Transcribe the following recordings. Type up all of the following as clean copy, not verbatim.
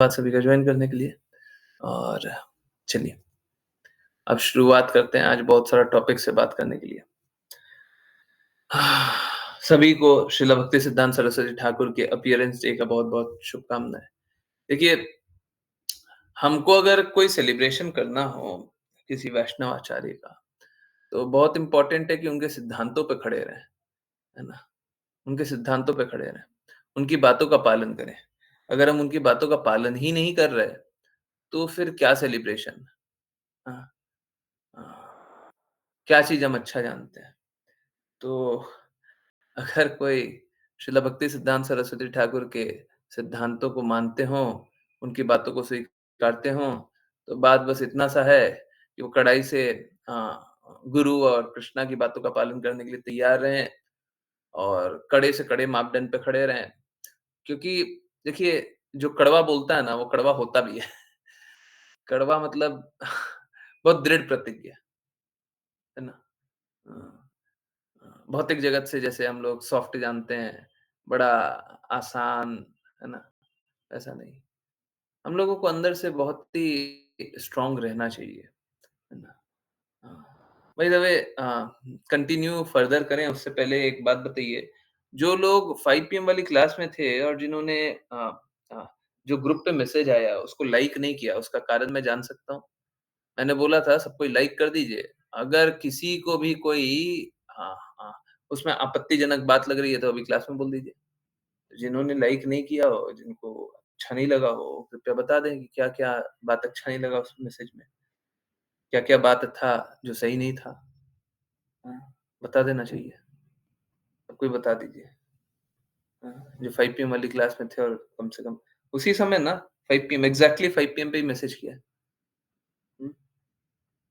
धन्यवाद सभी का जॉइन करने के लिए और चलिए अब शुरुआत करते हैं आज बहुत सारा टॉपिक से बात करने के लिए। सभी को श्रील भक्ति सिद्धांत सरस्वती ठाकुर के अपीयरेंस डे का बहुत-बहुत शुभकामनाएँ। देखिए, हमको अगर कोई सेलिब्रेशन करना हो किसी वैष्णव आचार्य का, तो बहुत इम्पोर्टेंट है कि उनके सिद्धांतों पे खड़े रहें, है ना? उनके सिद्धांतों पे खड़े रहें, उनकी बातों का पालन करें। अगर हम उनकी बातों का पालन ही नहीं कर रहे, तो फिर क्या सेलिब्रेशन? हाँ, हाँ। क्या चीज़ हम अच्छा जानते हैं। तो अगर कोई श्रील भक्ति सिद्धांत सरस्वती ठाकुर के सिद्धांतों को मानते हों, उनकी बातों को स्वीकारते हों, तो बात बस इतना सा है कि वो कड़ाई से गुरु और कृष्णा की बातों का पालन करने के लिए तैयार रहें और कड़े से कड़े मापदंड पे खड़े रहें। क्योंकि देखिए, जो कड़वा बोलता है ना, वो कड़वा होता भी है। कड़वा मतलब बहुत दृढ़ प्रतिज्ञ, है ना? हाँ। भौतिक जगत से जैसे हम लोग सॉफ्ट जानते हैं, बड़ा आसान, है ना? ऐसा नहीं। हम लोगों को अंदर से बहुत ही स्ट्रॉन्ग रहना चाहिए, है ना? हाँ। By the way continue further करें उससे पहले एक बात बताइए, जो लोग 5 पीएम वाली क्लास में थे और जिन्होंने अ, जो ग्रुप पे मैसेज आया उसको लाइक नहीं किया, उसका कारण मैं जान सकता हूँ? मैंने बोला था सब कोई लाइक कर दीजिए। अगर किसी को भी कोई हाँ, हाँ, उसमें आपत्तिजनक बात लग रही है तो अभी क्लास में बोल दीजिए। जिन्होंने लाइक नहीं किया हो, जिनको अच्छा नहीं लगा हो, कृपया बता दें कि क्या-क्या बात अच्छा नहीं लगा उस मैसेज में। क्या-क्या बात था जो सही नहीं था। हाँ, बता देना चाहिए। सब कोई बता दीजिए। हाँ, जो 5 पीएम वाली क्लास में थे और कम से कम उसी समय ना 5 पीएम एग्ज़ैक्टली 5 पीएम पे ही मैसेज किया है। हुँ।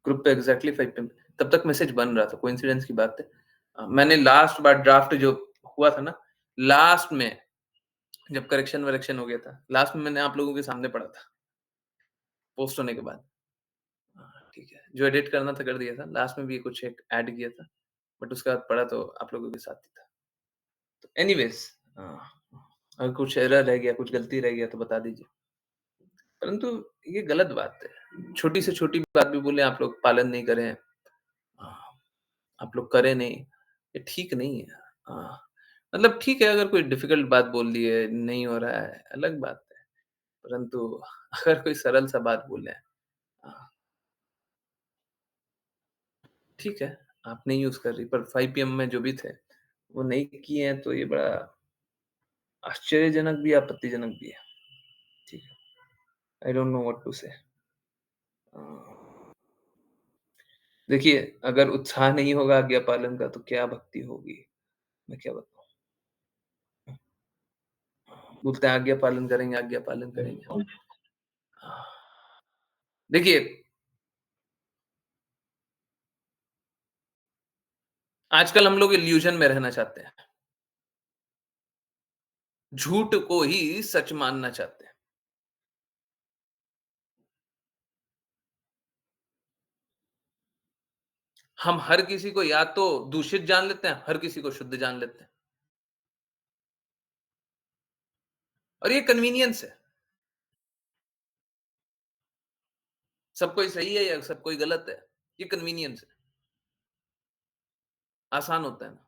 ग्रुप पे एग्ज़ैक्टली 5 पीएम तब तक मैसेज बन रहा था, कोइंसिडेंस की बात है। मैंने लास्ट बार ड्राफ्ट जो हुआ था ना, लास्ट में जब करेक्शन-वरेक्शन हो गया था, लास्ट में मैंने आप लोगों के सामने पढ़ा था, पोस्ट होने के बाद। ठीक है। जो एडिट करना था कर दिया था, लास्ट में भी कुछ एक ऐड किया था, बट उसके बाद पढ़ा तो आप लोगों के साथ ही था। तो एनीवेज़ अ, अगर कुछ एरर रह गया, कुछ गलती रह गया तो बता दीजिए। परंतु ये गलत बात है। छोटी से छोटी बात भी बोले आप लोग पालन नहीं करें। आप लोग करें नहीं, ये ठीक नहीं है। मतलब ठीक है अगर कोई डिफ़िकल्ट बात बोल दी है, नहीं हो रहा है, अलग बात है। परंतु अगर कोई सरल सा बात बोले अ, ठीक है, आप नहीं यूज़ कर रही पर 5 पीएम में जो भी थे, वो नहीं किए हैं तो ये बड़ा आश्चर्यजनक भी, आपत्तिजनक भी है। ठीक है, I don't know what to say. Uh, देखिए अगर उत्साह नहीं होगा आज्ञा पालन का तो क्या भक्ति होगी? मैं क्या बताऊँ? बोलते हैं आज्ञा पालन करेंगे। देखिए, आजकल हम लोग इल्यूज़न में रहना चाहते हैं। झूठ को ही सच मानना चाहते हैं। हम हर किसी को या तो दूषित जान लेते हैं, हर किसी को शुद्ध जान लेते हैं। और ये कन्वीनियंस है। सब कोई सही है या सब कोई गलत है। ये कन्वीनियंस है। आसान होता है ना।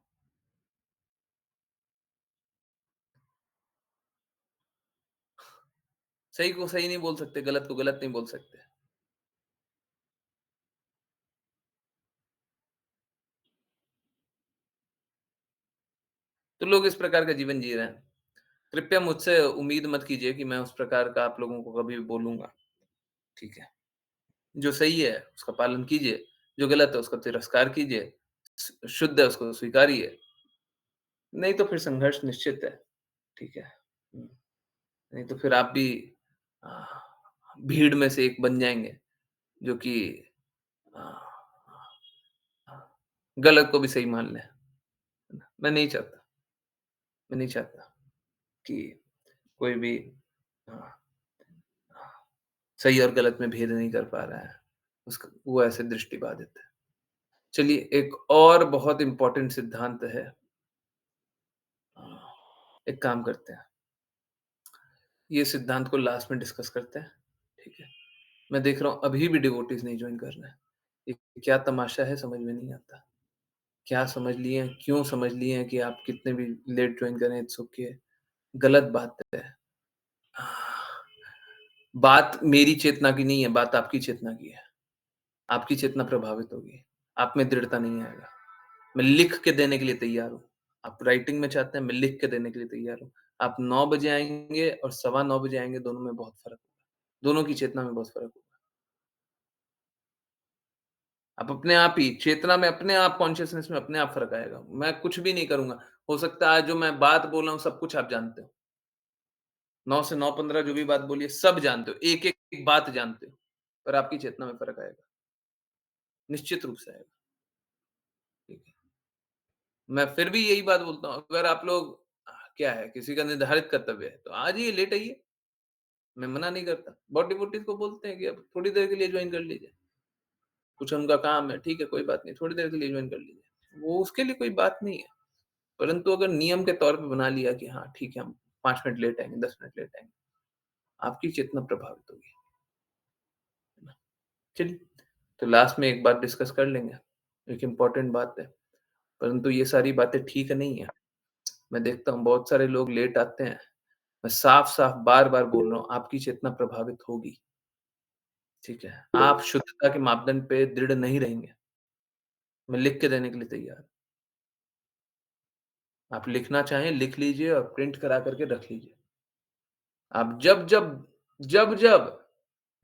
सही को सही नहीं बोल सकते, गलत को गलत नहीं बोल सकते। तो लोग इस प्रकार का जीवन जी रहे हैं। कृपया मुझसे उम्मीद मत कीजिए कि मैं उस प्रकार का आप लोगों को कभी भी बोलूँगा। ठीक है? जो सही है उसका पालन कीजिए, जो गलत है उसका तिरस्कार कीजिए, शुद्ध है उसको स्वीकारिए, नहीं तो फिर संघर्ष निश्चित है, ठीक है? हुँ, नहीं तो फिर आप भी अ, भीड़ में से एक बन जाएँगे, जो कि अ, गलत को भी सही मान ले, है ना? मैं नहीं चाहता कि कोई भी अ, सही और गलत में भेद नहीं कर पा रहा है, उसका वो ऐसे दृष्टिबाधित है। चलिए एक और बहुत इम्पोर्टेंट सिद्धांत है। अ, एक काम करते हैं, ये सिद्धांत को लास्ट में डिस्कस करते हैं, ठीक है? मैं देख रहा हूँ अभी भी डिवोटीज़ नहीं जॉइन कर रहे हैं। ये क्या तमाशा है समझ में नहीं आता। क्या समझ लिए हैं, क्यों समझ लिए हैं कि आप कितने भी लेट जॉइन करें इट्स ओके, गलत बात है। बात मेरी चेतना की नहीं है, बात आपकी चेतना की है। आपकी चेतना प्रभावित होगी, आप में दृढ़ता नहीं आएगा। मैं लिख के देने के लिए तैयार हूँ। आप राइटिंग में चाहते हैं, मैं लिख के देने के लिए तैयार हूँ। आप 9 बजे आएँगे और सवा 9 बजे आएँगे, दोनों में बहुत फ़र्क होगा। दोनों की चेतना में बहुत फ़र्क होगा। आप अपने आप ही चेतना में अपने आप कॉन्शसनेस में अपने आप फ़र्क आएगा। मैं कुछ भी नहीं करूँगा। हो सकता है आज जो मैं बात बोल रहा हूँ, सब कुछ आप जानते हो। 9 से 9:15 जो भी बात बोली है, सब जानते हो। एक-एक बात जानते हो। पर आपकी चेतना में फ़र्क आएगा। निश्चित रूप से आएगा। ठीक है। मैं फिर भी यही बात बोलता हूँ, अगर आप लोग क्या है, किसी का निर्धारित कर्तव्य है, तो आ जाइए, लेट आइए। मैं मना नहीं करता। बहुत डिवोटीज़ को बोलते हैं कि अब थोड़ी देर के लिए जॉइन कर लीजिए। कुछ उनका काम है, ठीक है, कोई बात नहीं, थोड़ी देर के लिए जॉइन कर लीजिए। वो उसके लिए कोई बात नहीं है। परंतु अगर नियम के तौर पे बना लिया कि हाँ, ठीक है, हम 5 मिनट लेट आएँगे, 10 मिनट लेट आएँगे, आपकी चेतना प्रभावित होगी, है ना? चलिए, तो लास्ट में एक बात डिस्कस कर लेंगे, एक इम्पोर्टेंट बात है, परंतु ये सारी बातें ठीक नहीं है। मैं देखता हूँ बहुत सारे लोग लेट आते हैं। मैं साफ-साफ बार-बार बोल रहा हूँ, आपकी चेतना प्रभावित होगी, ठीक है? आप शुद्धता के मापदंड पे दृढ़ नहीं रहेंगे। मैं लिख के देने के लिए तैयार हूँ। आप लिखना चाहें, लिख लीजिए और प्रिंट करा कर के रख लीजिए। आप जब-जब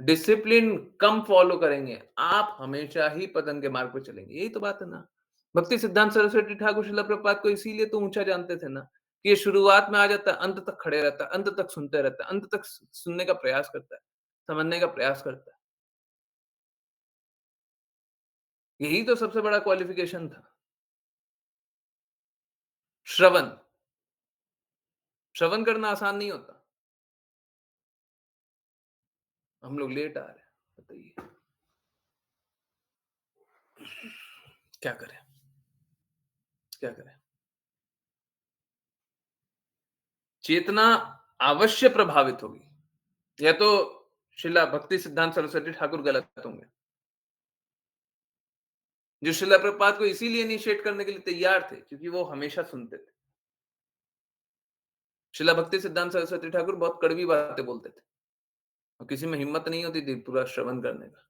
डिसिप्लिन कम फ़ॉलो करेंगे, आप हमेशा ही पतन के मार्ग पे चलेंगे। यही तो बात है ना। भक्ति सिद्धांत सरस्वती ठाकुर श्रील प्रभुपाद को इसीलिए तो ऊँचा जानते थे ना, कि ये शुरुआत में आ जाता है, अंत तक खड़े रहता है, अंत तक सुनते रहता है, अंत तक सुनने का प्रयास करता है, समझने का प्रयास करता है। यही तो सबसे बड़ा क्वालिफ़िकेशन था। श्रवण, श्रवण करना आसान नहीं होता। हम लोग लेट आ रहे हैं, बताइए क्या करें? क्या करें? चेतना अवश्य प्रभावित होगी। या तो शिला भक्ति सिद्धांत सरस्वती ठाकुर गलत होंगे, जो शिला प्रभुपाद को इसीलिए इनिशिएट करने के लिए तैयार थे, क्योंकि वो हमेशा सुनते थे। शिला भक्ति सिद्धांत सरस्वती ठाकुर बहुत कड़वी बातें बोलते थे और किसी में हिम्मत नहीं होती थी पूरा श्रवण करने का,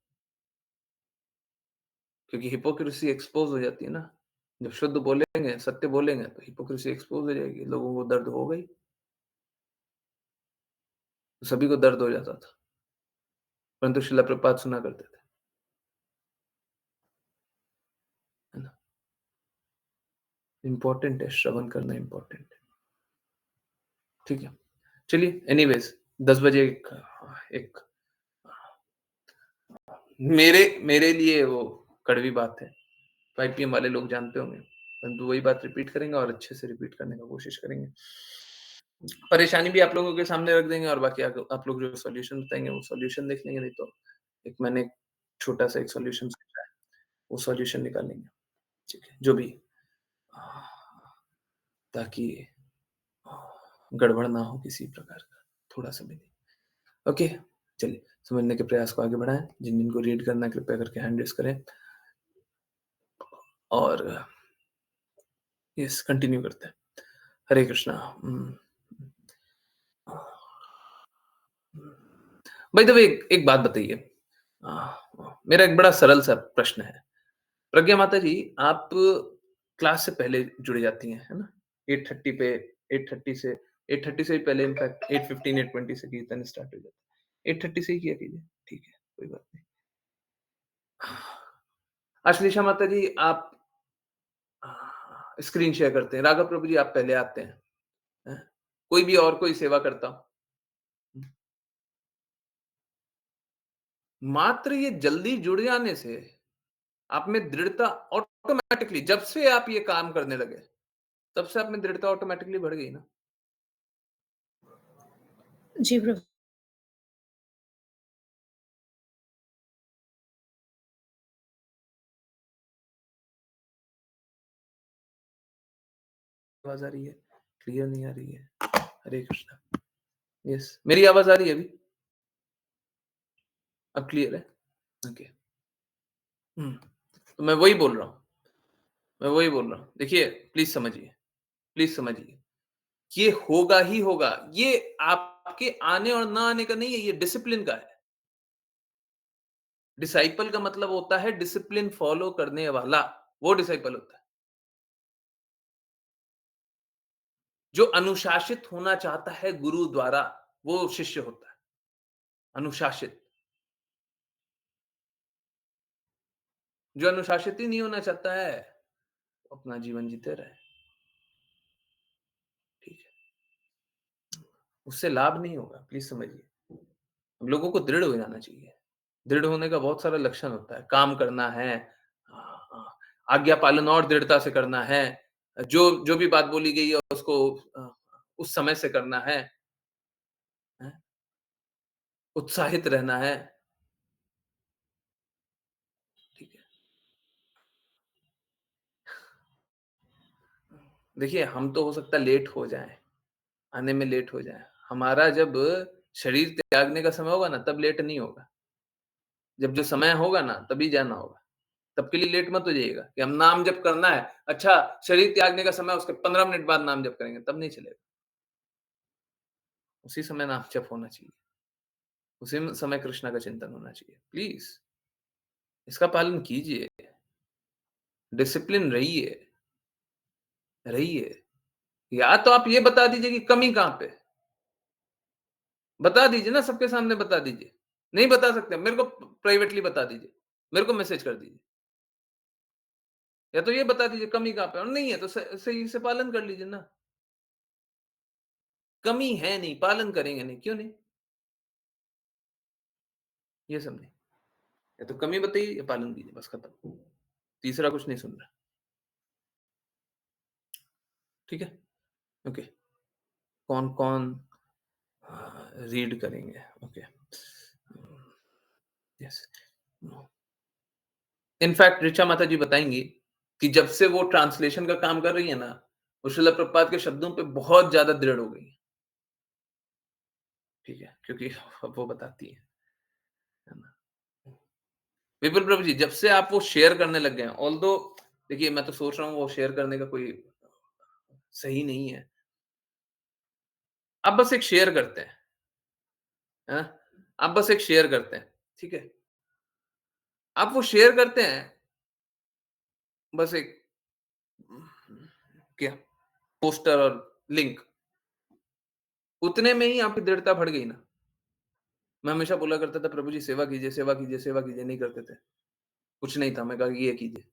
क्योंकि हिपोक्रेसी एक्सपोज़ हो जाती है ना। जब शुद्ध बोलेंगे, सत्य बोलेंगे तो हिपोक्रेसी एक्सपोज़ हो जाएगी, लोगों को दर्द होगा ही, तो सभी को दर्द हो जाता था, परंतु शिला प्रभुपाद सुना करते थे, है ना? इम्पोर्टेंट है, श्रवण करना इम्पोर्टेंट है, ठीक है? चलिए एनीवेज़ 10 बजे एक एक मेरे मेरे लिए वो कड़वी बात है। 5 पीएम वाले लोग जानते होंगे, परंतु वही बात रिपीट करेंगे और अच्छे से रिपीट करने का कोशिश करेंगे। परेशानी भी आप लोगों के सामने रख देंगे और बाकी आप लोग जो सॉल्यूशन बताएँगे वो सॉल्यूशन देख लेंगे, नहीं तो एक मैंने छोटा-सा एक सॉल्यूशन सोचा है, वो सॉल्यूशन निकालेंगे, ठीक है? जो भी ताकि गड़बड़ ना हो किसी प्रकार का, थोड़ा-सा भी नहीं। ओके, चलिए समझने के प्रयास को आगे बढ़ाएँ, जिन-जिन को रीड करना है कृपया करके हैंड रेज़ करें और यस कंटिन्यू करते हैं। हरे कृष्णा। बाय द वे एक बात बताइए। मेरा एक बड़ा सरल सा प्रश्न है। प्रज्ञा माता जी, आप क्लास से पहले जुड़ जाती हैं, है ना? 8:30 पे 8:30 से भी पहले इनफैक्ट 8:15 8:20 से कीर्तन स्टार्ट हो जाता है। 8:30 से ही किया कीजिए, ठीक है, कोई बात नहीं। अश्लेषा माता जी, आप स्क्रीन शेयर करते हैं। राघव प्रभु जी, आप पहले आते हैं, हैं? कोई भी और कोई सेवा करता हो। मात्र ये जल्दी जुड़ जाने से आप में दृढ़ता ऑटोमैटिकली जब से आप ये काम करने लगे, तब से आप में दृढ़ता ऑटोमैटिकली बढ़ गई ना? जी, प्रभु। आवाज़ आ रही है? क्लियर नहीं आ रही है? हरे कृष्णा। यस, मेरी आवाज़ आ रही है अभी? अब क्लियर है? ओके। हुँ, तो मैं वही बोल रहा हूँ। देखिए, प्लीज़ समझिए, ये होगा ही होगा। ये आपके आने और ना आने का नहीं है, ये डिसिप्लिन का है। डिसाइपल का मतलब होता है डिसिप्लिन फ़ॉलो करने वाला, वो डिसाइपल होता है। जो अनुशासित होना चाहता है गुरु द्वारा, वो शिष्य होता है, अनुशासित। जो अनुशासित ही नहीं होना चाहता है, वो अपना जीवन जीते रहे, ठीक है। उससे लाभ नहीं होगा, प्लीज़ समझिए। लोगों को दृढ़ हो जाना चाहिए। दृढ़ होने का बहुत सारा लक्षण होता है, काम करना है, आज्ञा पालन और दृढ़ता से करना है, जो जो भी बात बोली गई है उसको उस समय से करना है, हैं? उत्साहित रहना है, ठीक है। देखिए, हम तो हो सकता है लेट हो जाएँ, आने में लेट हो जाएँ। हमारा जब शरीर त्यागने का समय होगा ना, तब लेट नहीं होगा। जब जो समय होगा ना, तभी जाना होगा। तब के लिए लेट मत हो जाइएगा कि हम नाम जप करना है। अच्छा, शरीर त्यागने का समय उसके 15 मिनट बाद नाम जप करेंगे, तब नहीं चलेगा। उसी समय नाम जप होना चाहिए। उसी में समय कृष्णा का चिंतन होना चाहिए। प्लीज़ इसका पालन कीजिए, डिसिप्लिन रहिए, रहिए। या तो आप ये बता दीजिए कि कमी कहाँ पे है? बता दीजिए ना, सबके सामने बता दीजिए। नहीं बता सकते, मेरे को प्राइवेटली बता दीजिए। मेरे को मैसेज कर दीजिए। या तो ये बता दीजिए कमी कहाँ पे है और नहीं है तो सही से पालन कर लीजिए ना। कमी है नहीं, पालन करेंगे नहीं, क्यों नहीं? ये समझे। या तो कमी बताइए या पालन कीजिए, बस खत्म। तीसरा कुछ नहीं सुन रहा। ठीक है? ओके। कौन-कौन रीड करेंगे? ओके। यस। इनफैक्ट ऋचा माता जी बताएँगी कि जब से वो ट्रांसलेशन का काम कर रही है ना, वो श्रील प्रभुपाद के शब्दों पे बहुत ज़्यादा दृढ़ हो गई हैं। ठीक है? क्योंकि वो बताती है ना? विपुल प्रभु जी, जब से आप वो शेयर करने लग गए हैं, ऑल्दो देखिए मैं तो सोच रहा हूँ वो शेयर करने का कोई सही नहीं है। आप बस एक शेयर करते हैं, हैं? आप बस एक शेयर करते हैं, ठीक है? आप वो शेयर करते हैं, बस एक क्या पोस्टर और लिंक, उतने में ही आपकी दृढ़ता बढ़ गई ना। मैं हमेशा बोला करता था, "प्रभु जी सेवा कीजिए, सेवा कीजिए, सेवा कीजिए।" नहीं करते थे। कुछ नहीं था, मैं कहा कि ये कीजिए।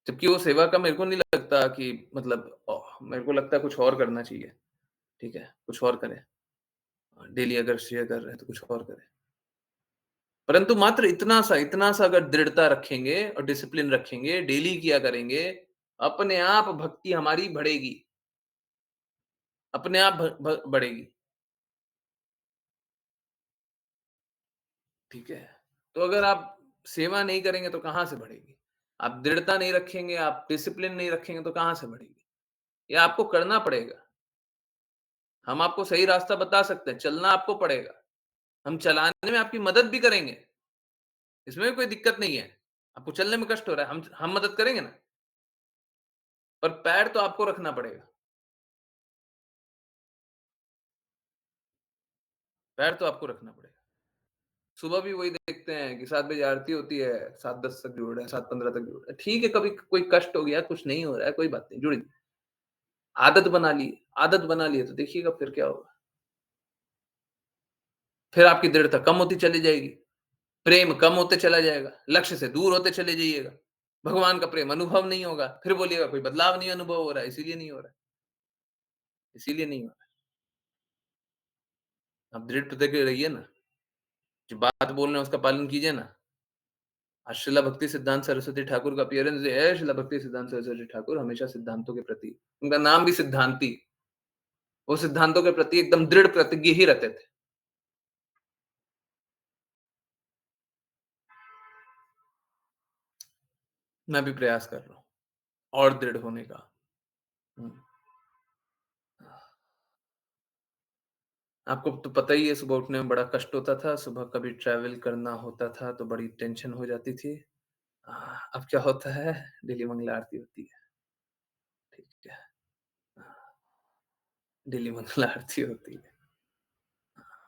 जबकि वो सेवा का मेरे को नहीं लगता कि मतलब मेरे को लगता है कुछ और करना चाहिए, ठीक है? कुछ और करें। डेली अगर शेयर कर रहे हैं तो कुछ और करें। परंतु मात्र इतना सा अगर दृढ़ता रखेंगे और डिसिप्लिन रखेंगे, डेली किया करेंगे, अपने आप भक्ति हमारी बढ़ेगी, अपने आप भ भ बढ़ेगी, ठीक है? तो अगर आप सेवा नहीं करेंगे तो कहाँ से बढ़ेगी? आप दृढ़ता नहीं रखेंगे, आप डिसिप्लिन नहीं रखेंगे तो कहाँ से बढ़ेगी? ये आपको करना पड़ेगा। हम आपको सही रास्ता बता सकते हैं, चलना आपको पड़ेगा। हम चलाने में आपकी मदद भी करेंगे, इसमें भी कोई दिक्कत नहीं है। आपको चलने में कष्ट हो रहा है, हम मदद करेंगे ना, पर पैर तो आपको रखना पड़ेगा, पैर तो आपको रखना पड़ेगा। सुबह भी वही देखते हैं कि 7 बजे आरती होती है, 7:10 तक जुड़ रहे हैं, 7:15 तक जुड़ रहे हैं। ठीक है, कभी कोई कष्ट हो गया, कुछ नहीं हो रहा है, कोई बात नहीं, जुड़ आदत बना ली है तो देखिएगा फिर क्या होगा। फिर आपकी दृढ़ता कम होती चली जाएगी, प्रेम कम होते चला जाएगा, लक्ष्य से दूर होते चले जाइएगा। भगवान का प्रेम अनुभव नहीं होगा, फिर बोलिएगा कोई बदलाव नहीं अनुभव हो रहा है, इसीलिए नहीं हो रहा है, इसीलिए नहीं हो रहा है। आप दृढ़ प्रतिज्ञ रहिए ना, जो बात बोल रहे हैं उसका पालन कीजिए ना। आज श्रीला भक्ति सिद्धांत सरस्वती ठाकुर का अपीयरेंस जो है, श्रीला भक्ति सिद्धांत सरस्वती ठाकुर हमेशा सिद्धांतों के प्रति, उनका नाम भी सिद्धांती, वो सिद्धांतों के प्रति एकदम दृढ़ प्रतिज्ञ ही रहते थे। मैं भी प्रयास कर रहा हूँ और दृढ़ होने का। हुँ। आपको तो पता ही है सुबह उठने में बड़ा कष्ट होता था, सुबह कभी ट्रैवल करना होता था तो बड़ी टेंशन हो जाती थी। अब क्या होता है डेली मंगला आरती होती है, ठीक है। डेली मंगला आरती होती है।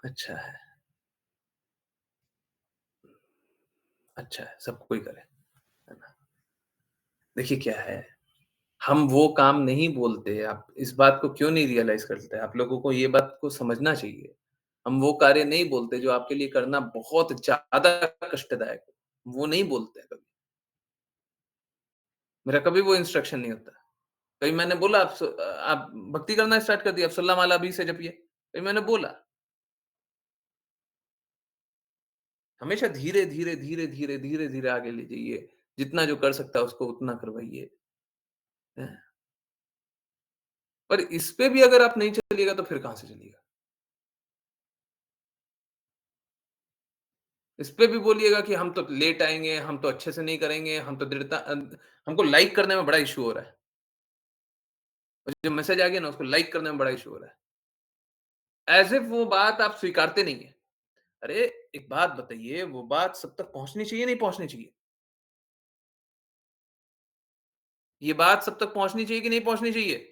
अच्छा है, अच्छा है, सब कोई करे, है ना? देखिए क्या है, हम वो काम नहीं बोलते, आप इस बात को क्यों नहीं रियलाइज़ करते? आप लोगों को ये बात को समझना चाहिए। हम वो कार्य नहीं बोलते जो आपके लिए करना बहुत ज़्यादा कष्टदायक हो, वो नहीं बोलते हैं कभी। मेरा कभी वो इंस्ट्रक्शन नहीं होता। कभी मैंने बोला आप भक्ति करना स्टार्ट कर दिया, अब सल्ला माला अभी से जपिए। कभी मैंने बोला, हमेशा धीरे, धीरे, धीरे, धीरे, धीरे, धीरे आगे ले जाइए। जितना जो कर सकता है उसको उतना करवाइए। हैं? पर इस पे भी अगर आप नहीं चलिएगा तो फिर कहाँ से चलिएगा? इस पे भी बोलिएगा कि हम तो लेट आएँगे, हम तो अच्छे से नहीं करेंगे, हम तो हमको लाइक करने में बड़ा इश्यू हो रहा है। और जो मैसेज आ गया ना उसको लाइक करने में बड़ा इश्यू हो रहा है। ऐज़ इफ वो बात आप स्वीकारते नहीं हैं। अरे! एक बात बताइए, वो बात सब तक पहुँचनी चाहिए, नहीं पहुँचनी चाहिए? ये बात सब तक पहुँचनी चाहिए कि नहीं पहुँचनी चाहिए?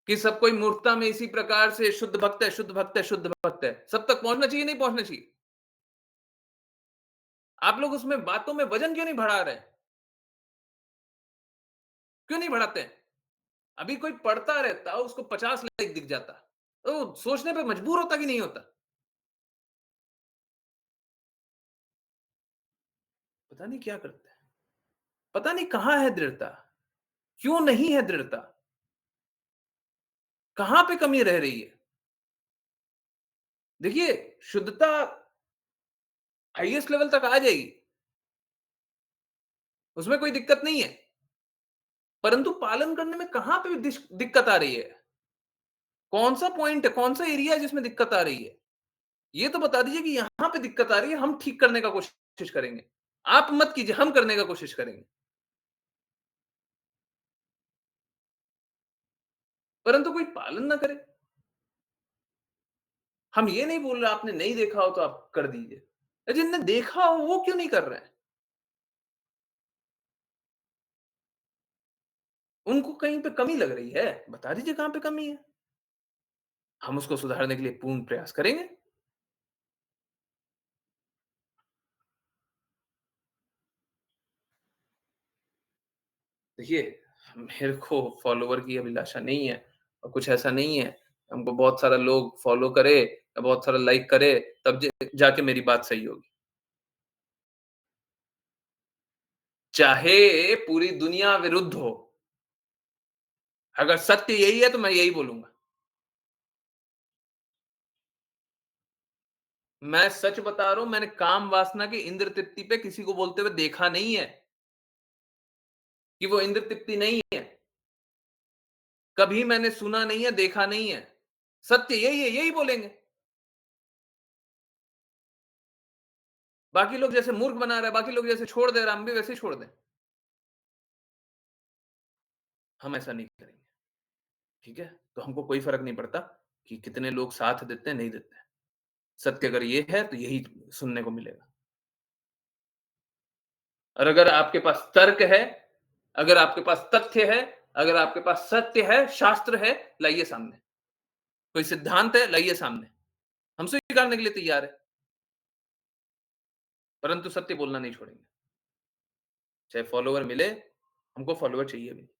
कि सब कोई मूर्खता में इसी प्रकार से शुद्ध भक्त है, शुद्ध भक्त है, शुद्ध भक्त है। सब तक पहुँचना चाहिए, नहीं पहुँचना चाहिए? आप लोग उसमें बातों में वज़न क्यों नहीं बढ़ा रहे हैं? क्यों नहीं बढ़ाते हैं? अभी कोई पढ़ता रहता, उसको 50 लाइक दिख जाता। तो सोचने पे मजबूर होता कि नहीं होता? पता नहीं क्या करते हैं। पता नहीं कहाँ है दृढ़ता? क्यों नहीं है दृढ़ता? कहाँ पे कमी रह रही है? देखिए, शुद्धता हाईएस्ट लेवल तक आ जाएगी, उसमें कोई दिक्कत नहीं है। परंतु पालन करने में कहाँ पे दिक्कत आ रही है? कौन-सा पॉइंट है, कौन-सा एरिया है जिसमें दिक्कत आ रही है? ये तो बता दीजिए कि यहाँ पे दिक्कत आ रही है, हम ठीक करने का कोशिश करेंगे। आप मत कीजिए, हम करने का कोशिश करेंगे। परंतु कोई पालन ना करे। हम ये नहीं बोल रहे आपने नहीं देखा हो तो आप कर दीजिए। जिनने देखा हो वो क्यों नहीं कर रहे हैं? उनको कहीं पे कमी लग रही है, बता दीजिए कहाँ पे कमी है। हम उसको सुधारने के लिए पूर्ण प्रयास करेंगे। देखिए, मेरे को फॉलोवर की अभिलाषा नहीं है और कुछ ऐसा नहीं है, हमको बहुत सारा लोग फॉलो करे या बहुत सारा लाइक करे तब जाके मेरी बात सही होगी। चाहे पूरी दुनिया विरुद्ध हो, अगर सत्य यही है तो मैं यही बोलूँगा। मैं सच बता रहा हूँ, मैंने काम वासना की इंद्र तृप्ति पे किसी को बोलते हुए देखा नहीं है, कि वो इंद्र तृप्ति नहीं है। कभी मैंने सुना नहीं है, देखा नहीं है। सत्य यही है, यही बोलेंगे। बाकी लोग जैसे मूर्ख बना रहे हैं, बाकी लोग जैसे छोड़ दे रहे हैं, हम भी वैसे ही छोड़ दें। हम ऐसा नहीं करेंगे, ठीक है? तो हमको कोई फ़र्क नहीं पड़ता कि कितने लोग साथ देते हैं, नहीं देते हैं। सत्य अगर ये है, तो यही सुनने को मिलेगा। और अगर आपके पास तर्क है, अगर आपके पास तथ्य है, अगर आपके पास सत्य है, शास्त्र है, लाइए सामने। कोई सिद्धांत है, लाइए सामने। हम स्वीकारने के लिए तैयार हैं, परंतु सत्य बोलना नहीं छोड़ेंगे। चाहे फॉलोवर मिले, हमको फॉलोवर चाहिए भी नहीं।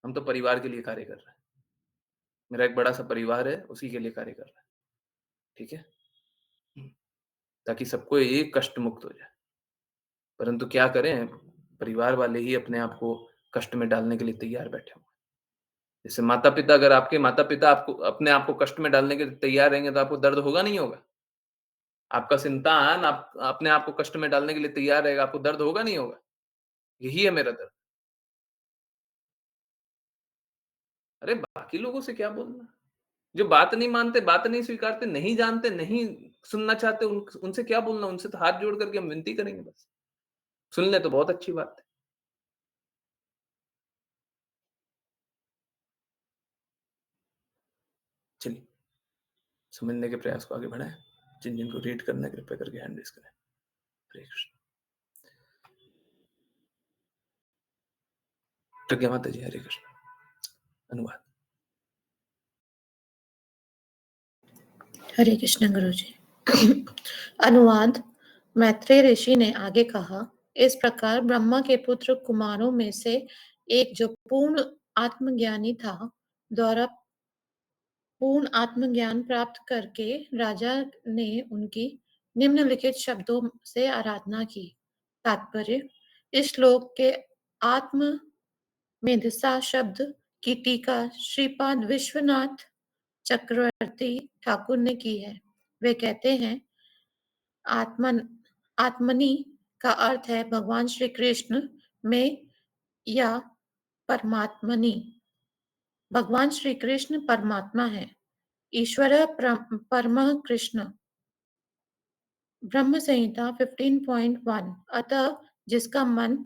हम तो परिवार के लिए कार्य कर रहे हैं। मेरा एक बड़ा-सा परिवार है, उसी के लिए कार्य कर रहा है। ठीक है? हुँ। ताकि सबको ये कष्ट मुक्त हो जाए। परंतु क्या करें, परिवार वाले ही अपने आप को कष्ट में डालने के लिए तैयार बैठे हुए हैं। जैसे माता-पिता अगर आपके माता-पिता आपको अपने आप को कष्ट में डालने के लिए तैयार रहेंगे, तो आपको दर्द होगा, नहीं होगा? आपका संतान आप अपने आप को कष्ट में डालने के लिए तैयार रहेगा, आपको दर्द होगा, नहीं होगा? यही है मेरा दर्द। अरे! बाकी लोगों से क्या बोलना? जो बात नहीं मानते, बात नहीं स्वीकारते, नहीं जानते, नहीं सुनना चाहते, उनसे क्या बोलना? उनसे तो हाथ जोड़ करके हम विनती करेंगे बस। सुन लें तो बहुत अच्छी बात है। समझने के प्रयास को आगे बढ़ाएँ। जिनको रीड करना है कृपया करके हैंड रेज़ करें। हरे कृष्ण। प्रज्ञा माता जी, हरे कृष्ण। अनुवाद। हरे कृष्ण गुरु जी। अनुवाद। मैत्रेय ऋषि ने आगे कहा, इस प्रकार ब्रह्मा के पुत्र कुमारों में से एक जो पूर्ण आत्मज्ञानी था, द्वारा पूर्ण आत्मज्ञान प्राप्त करके राजा ने उनकी निम्नलिखित शब्दों से आराधना की। तात्पर्य। इस श्लोक के आत्म मेधसा शब्द की टीका श्रीपाद विश्वनाथ चक्रवर्ती ठाकुर ने की है। वे कहते हैं, आत्मन आत्मनि का अर्थ है भगवान श्री कृष्ण में या परमात्मनि। भगवान श्री कृष्ण परमात्मा है। ईश्वर परम कृष्ण। ब्रह्म संहिता 15.1। अतः जिसका मन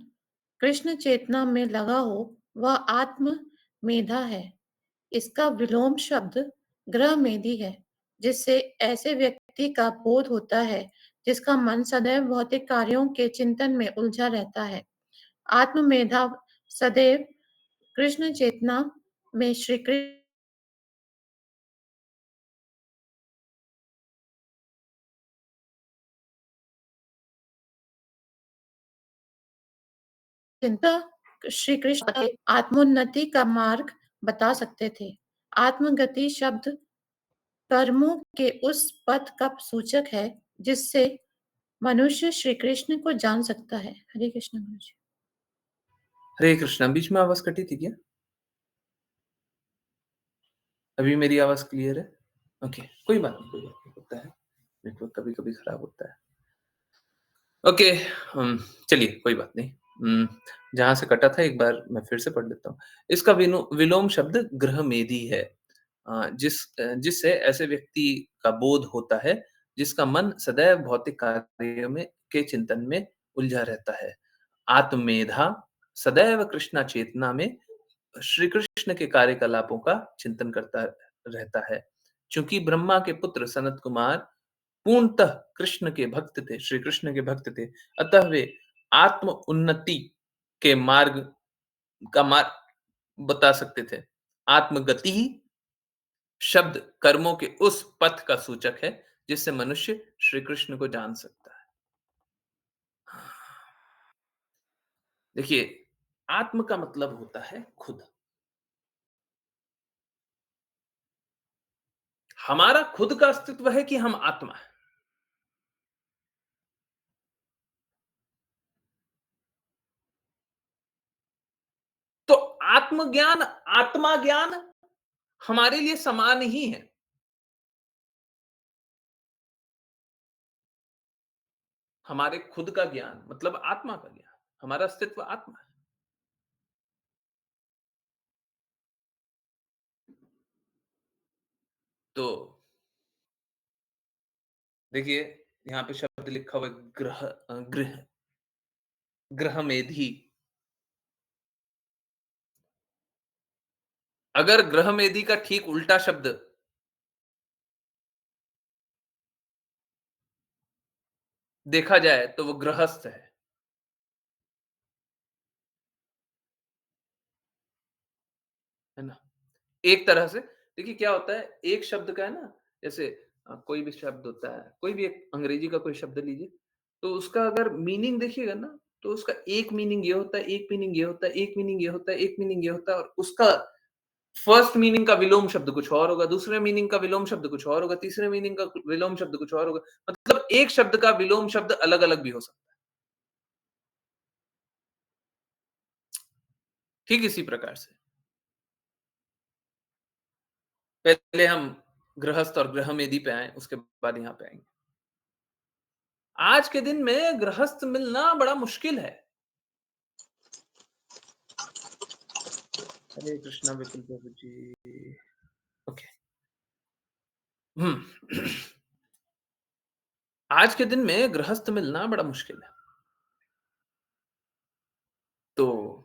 कृष्ण चेतना में लगा हो वह आत्म मेधा है। इसका विलोम शब्द ग्रह मेधि है, जिससे ऐसे व्यक्ति का बोध होता है जिसका मन सदैव भौतिक कार्यों के चिंतन में उलझा रहता है। आत्म मेधा सदैव कृष्ण चेतना में श्री कृष्ण चिंता श्री कृष्ण आत्मोन्नति का मार्ग बता सकते थे। आत्मगति शब्द कर्मों के उस पथ का सूचक है जिससे मनुष्य श्री कृष्ण को जान सकता है। हरे कृष्ण गुरु जी। हरे कृष्णा। बीच में आवाज़ कटी थी क्या? अभी मेरी आवाज़ क्लियर है? ओके, कोई बात नहीं, कोई बात नहीं, होता है। नेटवर्क कभी-कभी खराब होता है। ओके, चलिए कोई बात नहीं। जहाँ से कटा था एक बार मैं फिर से पढ़ लेता हूँ। इसका विलोम शब्द गृहमेधी है। जिससे ऐसे व्यक्ति का बोध होता है जिसका मन सदैव भौतिक कार्य में के चिंतन में उलझा रहता है। आत्ममेधा सदैव कृष्णा चेतना में श्री कृष्ण के कार्यकलापों का चिंतन करता रहता है। चूंकि ब्रह्मा के पुत्र सनत कुमार पूर्णतः कृष्ण के भक्त थे, श्री कृष्ण के भक्त थे, अतः वे आत्म उन्नति के मार्ग बता सकते थे। आत्मगति शब्द कर्मों के उस पथ का सूचक है जिससे मनुष्य श्री कृष्ण को जान सकता है। देखिए, आत्म का मतलब होता है खुद। हमारा खुद का अस्तित्व है कि हम आत्मा है। तो आत्मज्ञान, आत्मा ज्ञान हमारे लिए समान ही है। हमारे खुद का ज्ञान मतलब आत्मा का ज्ञान। हमारा अस्तित्व आत्मा है। तो देखिए, यहाँ पे शब्द लिखा हुआ है ग्रह मेधी। अगर ग्रह मेधी का ठीक उल्टा शब्द देखा जाए तो वो गृहस्थ है। है ना? एक तरह से देखिए क्या होता है, एक शब्द का है ना, जैसे कोई भी शब्द होता है, कोई भी एक अंग्रेजी का कोई शब्द लीजिए, तो उसका अगर मीनिंग देखिएगा ना, तो उसका एक मीनिंग ये होता है, एक मीनिंग ये होता है, एक मीनिंग ये होता है, एक मीनिंग ये होता है और उसका फर्स्ट मीनिंग का विलोम शब्द कुछ और होगा, दूसरे मीनिंग का विलोम शब्द कुछ और होगा, तीसरे मीनिंग का विलोम शब्द कुछ और होगा। मतलब एक शब्द का विलोम शब्द अलग-अलग भी हो सकता है। ठीक इसी प्रकार से पहले हम गृहस्थ और गृहमेधी पे आएँ, उसके बाद यहाँ पे आएँगे। आज के दिन में गृहस्थ मिलना बड़ा मुश्किल है। हरे कृष्णा विपुल प्रभु जी। ओके। हुँ। आज के दिन में गृहस्थ मिलना बड़ा मुश्किल है। तो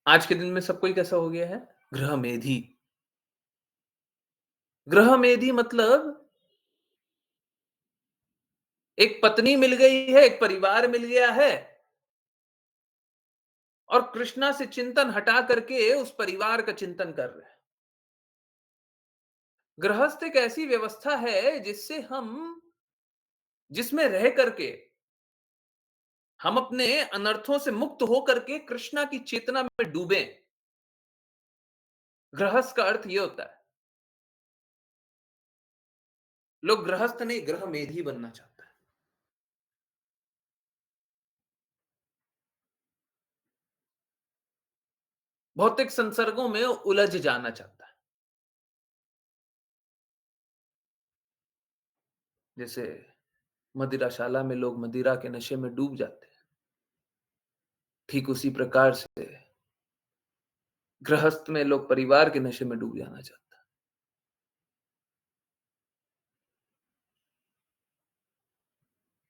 आज के दिन में सब कोई कैसा हो गया है? गृहमेधी। गृह मेधी मतलब एक पत्नी मिल गई है, एक परिवार मिल गया है और कृष्णा से चिंतन हटा करके उस परिवार का चिंतन कर रहे हैं। गृहस्थ एक ऐसी व्यवस्था है जिसमें रह करके हम अपने अनर्थों से मुक्त होकर के कृष्णा की चेतना में डूबे। गृहस्थ का अर्थ ये होता है। लोग गृहस्थ नहीं, गृह मेधी बनना चाहता है। भौतिक संसर्गों में उलझ जाना चाहता है। जैसे मदिराशाला में लोग मदिरा के नशे में डूब जाते हैं, ठीक उसी प्रकार से गृहस्थ में लोग परिवार के नशे में डूब जाना चाहते हैं।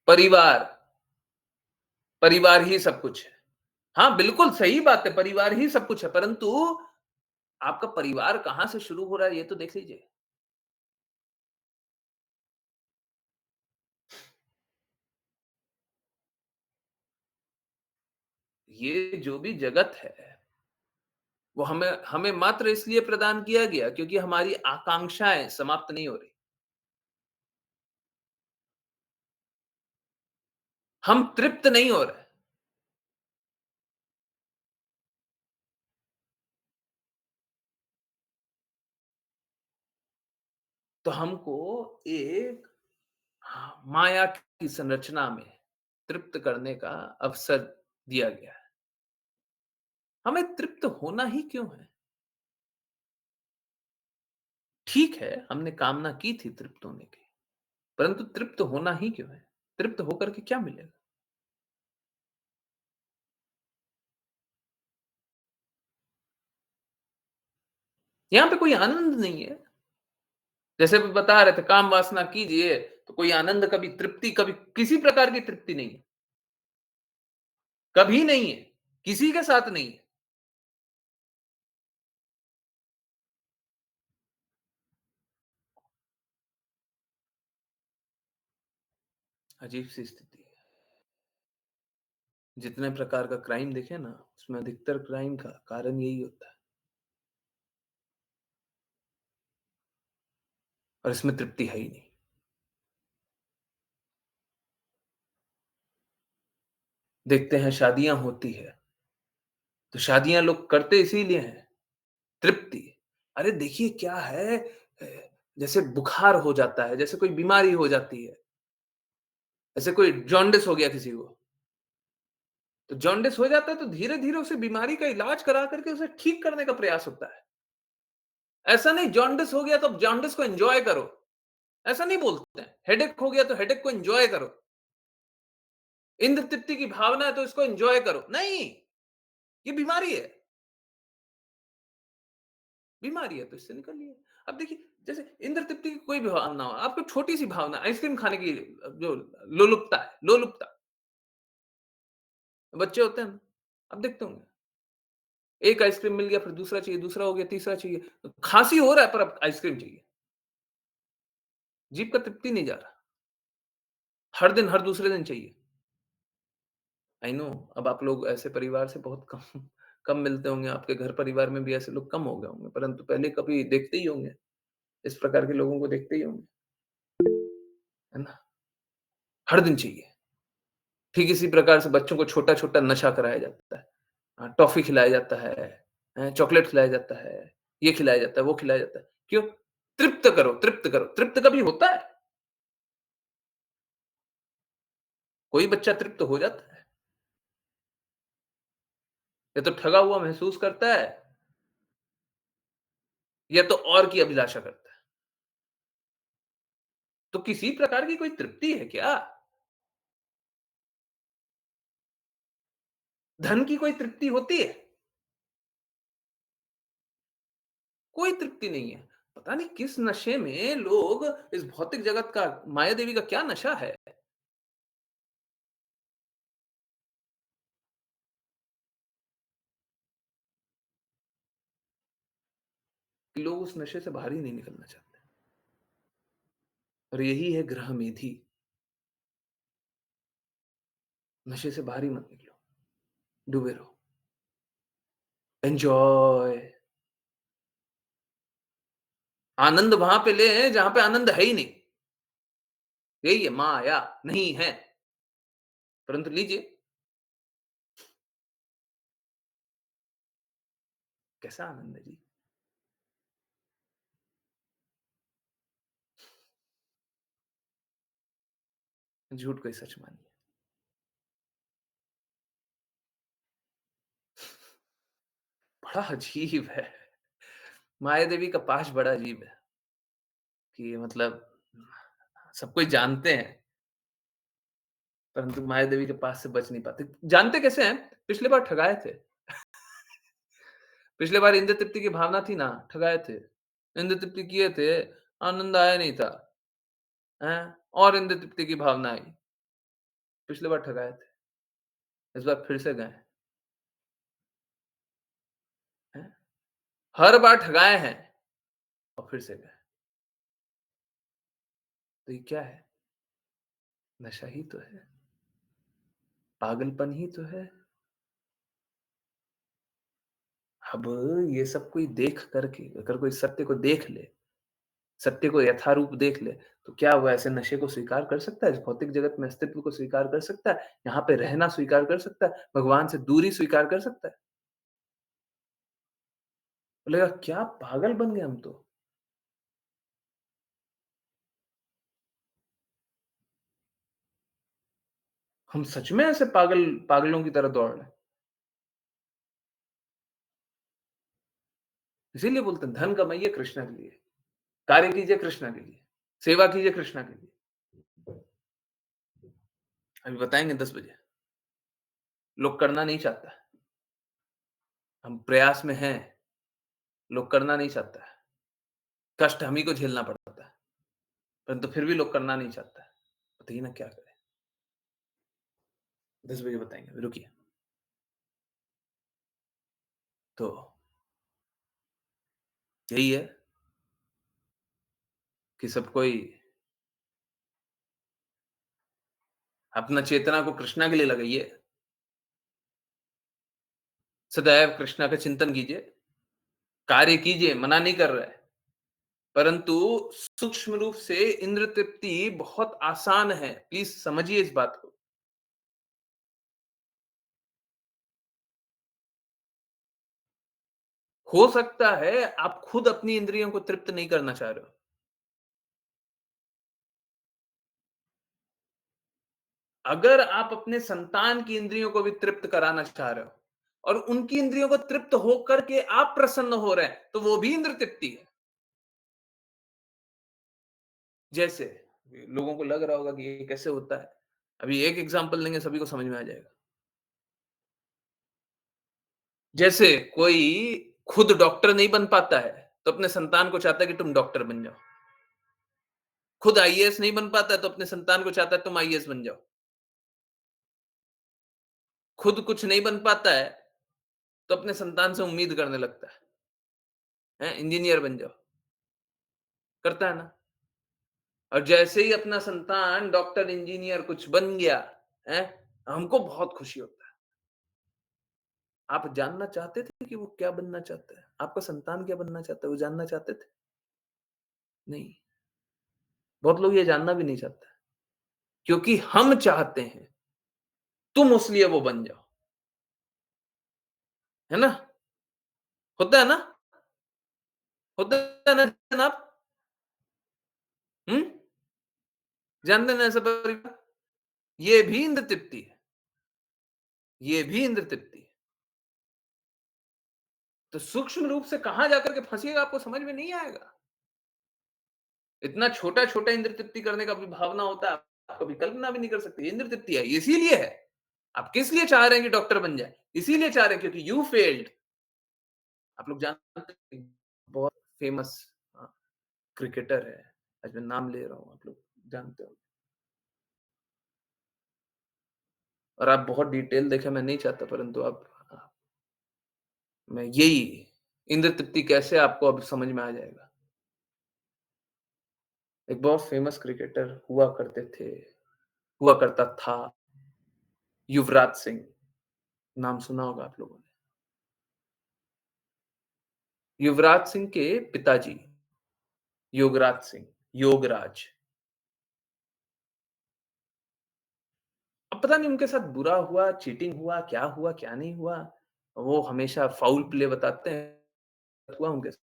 परिवार, परिवार ही सब कुछ है। हाँ, बिल्कुल सही बात है, परिवार ही सब कुछ है, परंतु आपका परिवार कहाँ से शुरू हो रहा है, ये तो देख लीजिए। ये जो भी जगत है, वो हमें हमें मात्र इसलिए प्रदान किया गया क्योंकि हमारी आकांक्षाएँ समाप्त नहीं हो रही। हम तृप्त नहीं हो रहे। तो हमको एक माया की संरचना में तृप्त करने का अवसर दिया गया है। हमें तृप्त होना ही क्यों है? ठीक है, हमने कामना की थी तृप्त होने की, परंतु तृप्त होना ही क्यों है? तृप्त होकर के क्या मिलेगा? यहाँ पे कोई आनंद नहीं है। जैसे अभी बता रहे थे काम वासना कीजिए, तो कोई आनंद कभी तृप्ति कभी किसी प्रकार की तृप्ति नहीं है। कभी नहीं है, किसी के साथ नहीं है। अजीब-सी स्थिति है। जितने प्रकार का क्राइम देखे ना, उसमें अधिकतर क्राइम का कारण यही होता है और इसमें तृप्ति है ही नहीं। देखते हैं शादियाँ होती है, तो शादियाँ लोग करते इसीलिए हैं, तृप्ति। अरे देखिए क्या है अ, जैसे बुखार हो जाता है, जैसे कोई बीमारी हो जाती है, जैसे कोई जॉन्डिस हो गया किसी को, तो जॉन्डिस हो जाता है तो धीरे-धीरे उसे बीमारी का इलाज करा करके उसे ठीक करने का प्रयास होता है। ऐसा नहीं जॉन्डिस हो गया तो अब जॉन्डिस को एन्जॉय करो, ऐसा नहीं बोलते हैं। हेडेक हो गया तो हेडेक को एन्जॉय करो। इंद्र तृप्ति की भावना है तो इसको एन्जॉय करो। नहीं, ये बीमारी है। बीमारी है तो इससे निकलिए। अब देखिए जैसे इंद्र तृप्ति की कोई भी भावना हो, आपको छोटी-सी भावना आइसक्रीम खाने की जो लोलुपता है, लोलुपता, बच्चे होते हैं ना, आप देखते होंगे, एक आइसक्रीम मिल गया फिर दूसरा चाहिए, दूसरा हो गया, तीसरा चाहिए। खाँसी हो रहा है पर अब आइसक्रीम चाहिए। जीभ का तृप्ति नहीं जा रहा। हर दिन, हर दूसरे दिन चाहिए। आई नो अब आप लोग ऐसे परिवार से बहुत कम कम मिलते होंगे, आपके घर परिवार में भी ऐसे लोग कम हो गए होंगे, परंतु पहले कभी देखते ही होंगे, इस प्रकार के लोगों को देखते ही होंगे, है ना? हर दिन चाहिए। ठीक इसी प्रकार से बच्चों को छोटा-छोटा नशा कराया जाता है। टॉफ़ी खिलाया जाता है, चॉकलेट खिलाया जाता है, ये खिलाया जाता है, वो खिलाया जाता है। क्यों? तृप्त करो, तृप्त करो। तृप्त कभी होता है? कोई बच्चा तृप्त हो जाता है? या तो ठगा हुआ महसूस करता है, या तो और की अभिलाषा करता है। तो किसी प्रकार की कोई तृप्ति है क्या? धन की कोई तृप्ति होती है? कोई तृप्ति नहीं है। पता नहीं किस नशे में लोग इस भौतिक जगत का माया देवी का क्या नशा है? कि लोग उस नशे से बाहर ही नहीं निकलना चाहते। और यही है ग्रह मेधी। नशे से बाहर ही मत निकलो, डूबे रहो। एन्जॉय। आनंद वहाँ पे लें जहाँ पे आनंद है ही नहीं। यही है माया, नहीं है, परंतु लीजिए। कैसा आनंद है जी? झूठ को ही सच मानिए। बड़ा अजीब है। माया देवी का पाश बड़ा अजीब है कि मतलब सब कोई जानते हैं, परंतु माया देवी के पास से बच नहीं पाते। जानते कैसे हैं? पिछली बार ठगाए थे। पिछली बार इंद्र तृप्ति की भावना थी ना, ठगाए थे। इंद्र तृप्ति किए थे, आनंद आया नहीं था, हैं? और इंद्र तृप्ति की भावना आई। पिछली बार ठगाए थे, इस बार फिर से गए, हैं? हर बार ठगाए हैं और फिर से गए। तो ये क्या है? नशा ही तो है, पागलपन ही तो है। अब ये सब कोई देख कर के अगर कोई सत्य को देख ले, सत्य को यथारूप देख ले, तो क्या वो ऐसे नशे को स्वीकार कर सकता है? इस भौतिक जगत में अस्तित्व को स्वीकार कर सकता है? यहाँ पे रहना स्वीकार कर सकता है? भगवान से दूरी स्वीकार कर सकता है? बोलेगा क्या पागल बन गए हम तो। हम सच में ऐसे पागलों की तरह दौड़ रहे हैं। इसीलिए बोलते हैं धन कमाइए कृष्ण के लिए, कार्य कीजिए कृष्ण के लिए, सेवा कीजिए कृष्ण के लिए। अभी बताएँगे 10 बजे। लोग करना नहीं चाहता। हम प्रयास में हैं, लोग करना नहीं चाहता है। कष्ट हम ही को झेलना पड़ता है, परंतु फिर भी लोग करना नहीं चाहता है। बताइए ना क्या करें? 10 बजे बताएँगे, रुकिए। तो यही है कि सब कोई अपना चेतना को कृष्णा के लिए लगाइए। सदैव कृष्णा का चिंतन कीजिए, कार्य कीजिए, मना नहीं कर रहा है। परंतु सूक्ष्म रूप से इंद्र तृप्ति बहुत आसान है। प्लीज़ समझिए इस बात को। हो सकता है आप खुद अपनी इंद्रियों को तृप्त नहीं करना चाह रहे हो। अगर आप अपने संतान की इंद्रियों को भी तृप्त कराना चाह रहे हो और उनकी इंद्रियों को तृप्त होकर के आप प्रसन्न हो रहे हैं, तो वो भी इंद्र तृप्ति है। जैसे लोगों को लग रहा होगा कि ये कैसे होता है। अभी एक एग्जांपल देंगे सभी को समझ में आ जाएगा। जैसे कोई खुद डॉक्टर नहीं बन पाता है, तो अपने संतान को चाहता है कि तुम डॉक्टर बन जाओ। खुद आईएएस नहीं बन पाता है, तो अपने संतान को चाहता है तुम आईएएस बन जाओ। खुद कुछ नहीं बन पाता है, तो अपने संतान से उम्मीद करने लगता है, इंजीनियर बन जाओ। करता है ना? और जैसे ही अपना संतान डॉक्टर, इंजीनियर कुछ बन गया, हैं? हमको बहुत खुशी होता है। आप जानना चाहते थे कि वो क्या बनना चाहता है? आपका संतान क्या बनना चाहता है, वो जानना चाहते थे? नहीं। बहुत लोग ये जानना भी नहीं चाहते, क्योंकि हम चाहते हैं, तुम उस लिए वो बन जाओ। है ना? होता है ना? होता है ना जनाब? हुँ? जानते हैं ना ऐसा परिवार? ये भी इंद्र तृप्ति है। ये भी इंद्र तृप्ति है। तो सूक्ष्म रूप से कहाँ जाकर के फँसिएगा आपको समझ में नहीं आएगा। इतना छोटा-छोटा इंद्र तृप्ति करने का भी भावना होता है, आप कभी कल्पना भी नहीं कर सकते। इंद्र तृप्ति है, इसीलिए है। आप किस लिए चाह रहे हैं कि डॉक्टर बन जाए? इसीलिए चाह रहे हैं क्योंकि यू फेल्ड। आप लोग जानते हैं बहुत फेमस क्रिकेटर है। आज मैं नाम ले रहा हूँ, आप लोग जानते हो। और आप बहुत डिटेल देखें मैं नहीं चाहता परंतु आप मैं यही इंद्र तृप्ति कैसे आपको अब समझ में आ जाएगा। एक बहुत फेमस क्रिकेटर हुआ करते थे, हुआ करता था, युवराज सिंह, नाम सुना होगा आप लोगों ने। युवराज सिंह के पिताजी, योगराज सिंह, योगराज। अब पता नहीं उनके साथ बुरा हुआ, चीटिंग हुआ, क्या नहीं हुआ। वो हमेशा फाउल प्ले बताते हैं, हुआ उनके साथ,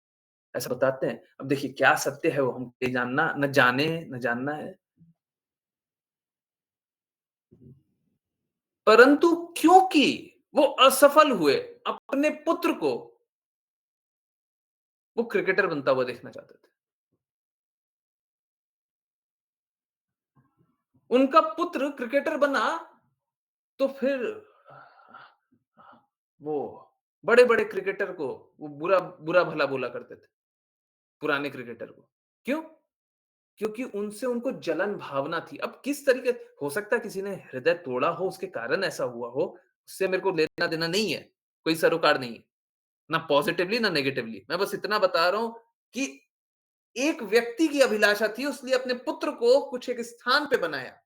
ऐसा बताते हैं। अब देखिए क्या सत्य है वो हम ये जानना न जाने, न जानना है। परंतु क्योंकि वो असफल हुए, अपने पुत्र को वो क्रिकेटर बनता हुआ देखना चाहते थे। उनका पुत्र क्रिकेटर बना, तो फिर वो बड़े-बड़े क्रिकेटर को वो बुरा-भला बोला करते थे, पुराने क्रिकेटर को। क्यों? क्योंकि उनसे उनको जलन भावना थी। अब किस तरीके हो सकता है किसी ने हृदय तोड़ा हो, उसके कारण ऐसा हुआ हो, उससे मेरे को लेना-देना नहीं है, कोई सरोकार नहीं है। ना पॉजिटिवली ना नेगेटिवली। मैं बस इतना बता रहा हूँ कि एक व्यक्ति की अभिलाषा थी, उसने अपने पुत्र को कुछ एक स्थान पे बनाया।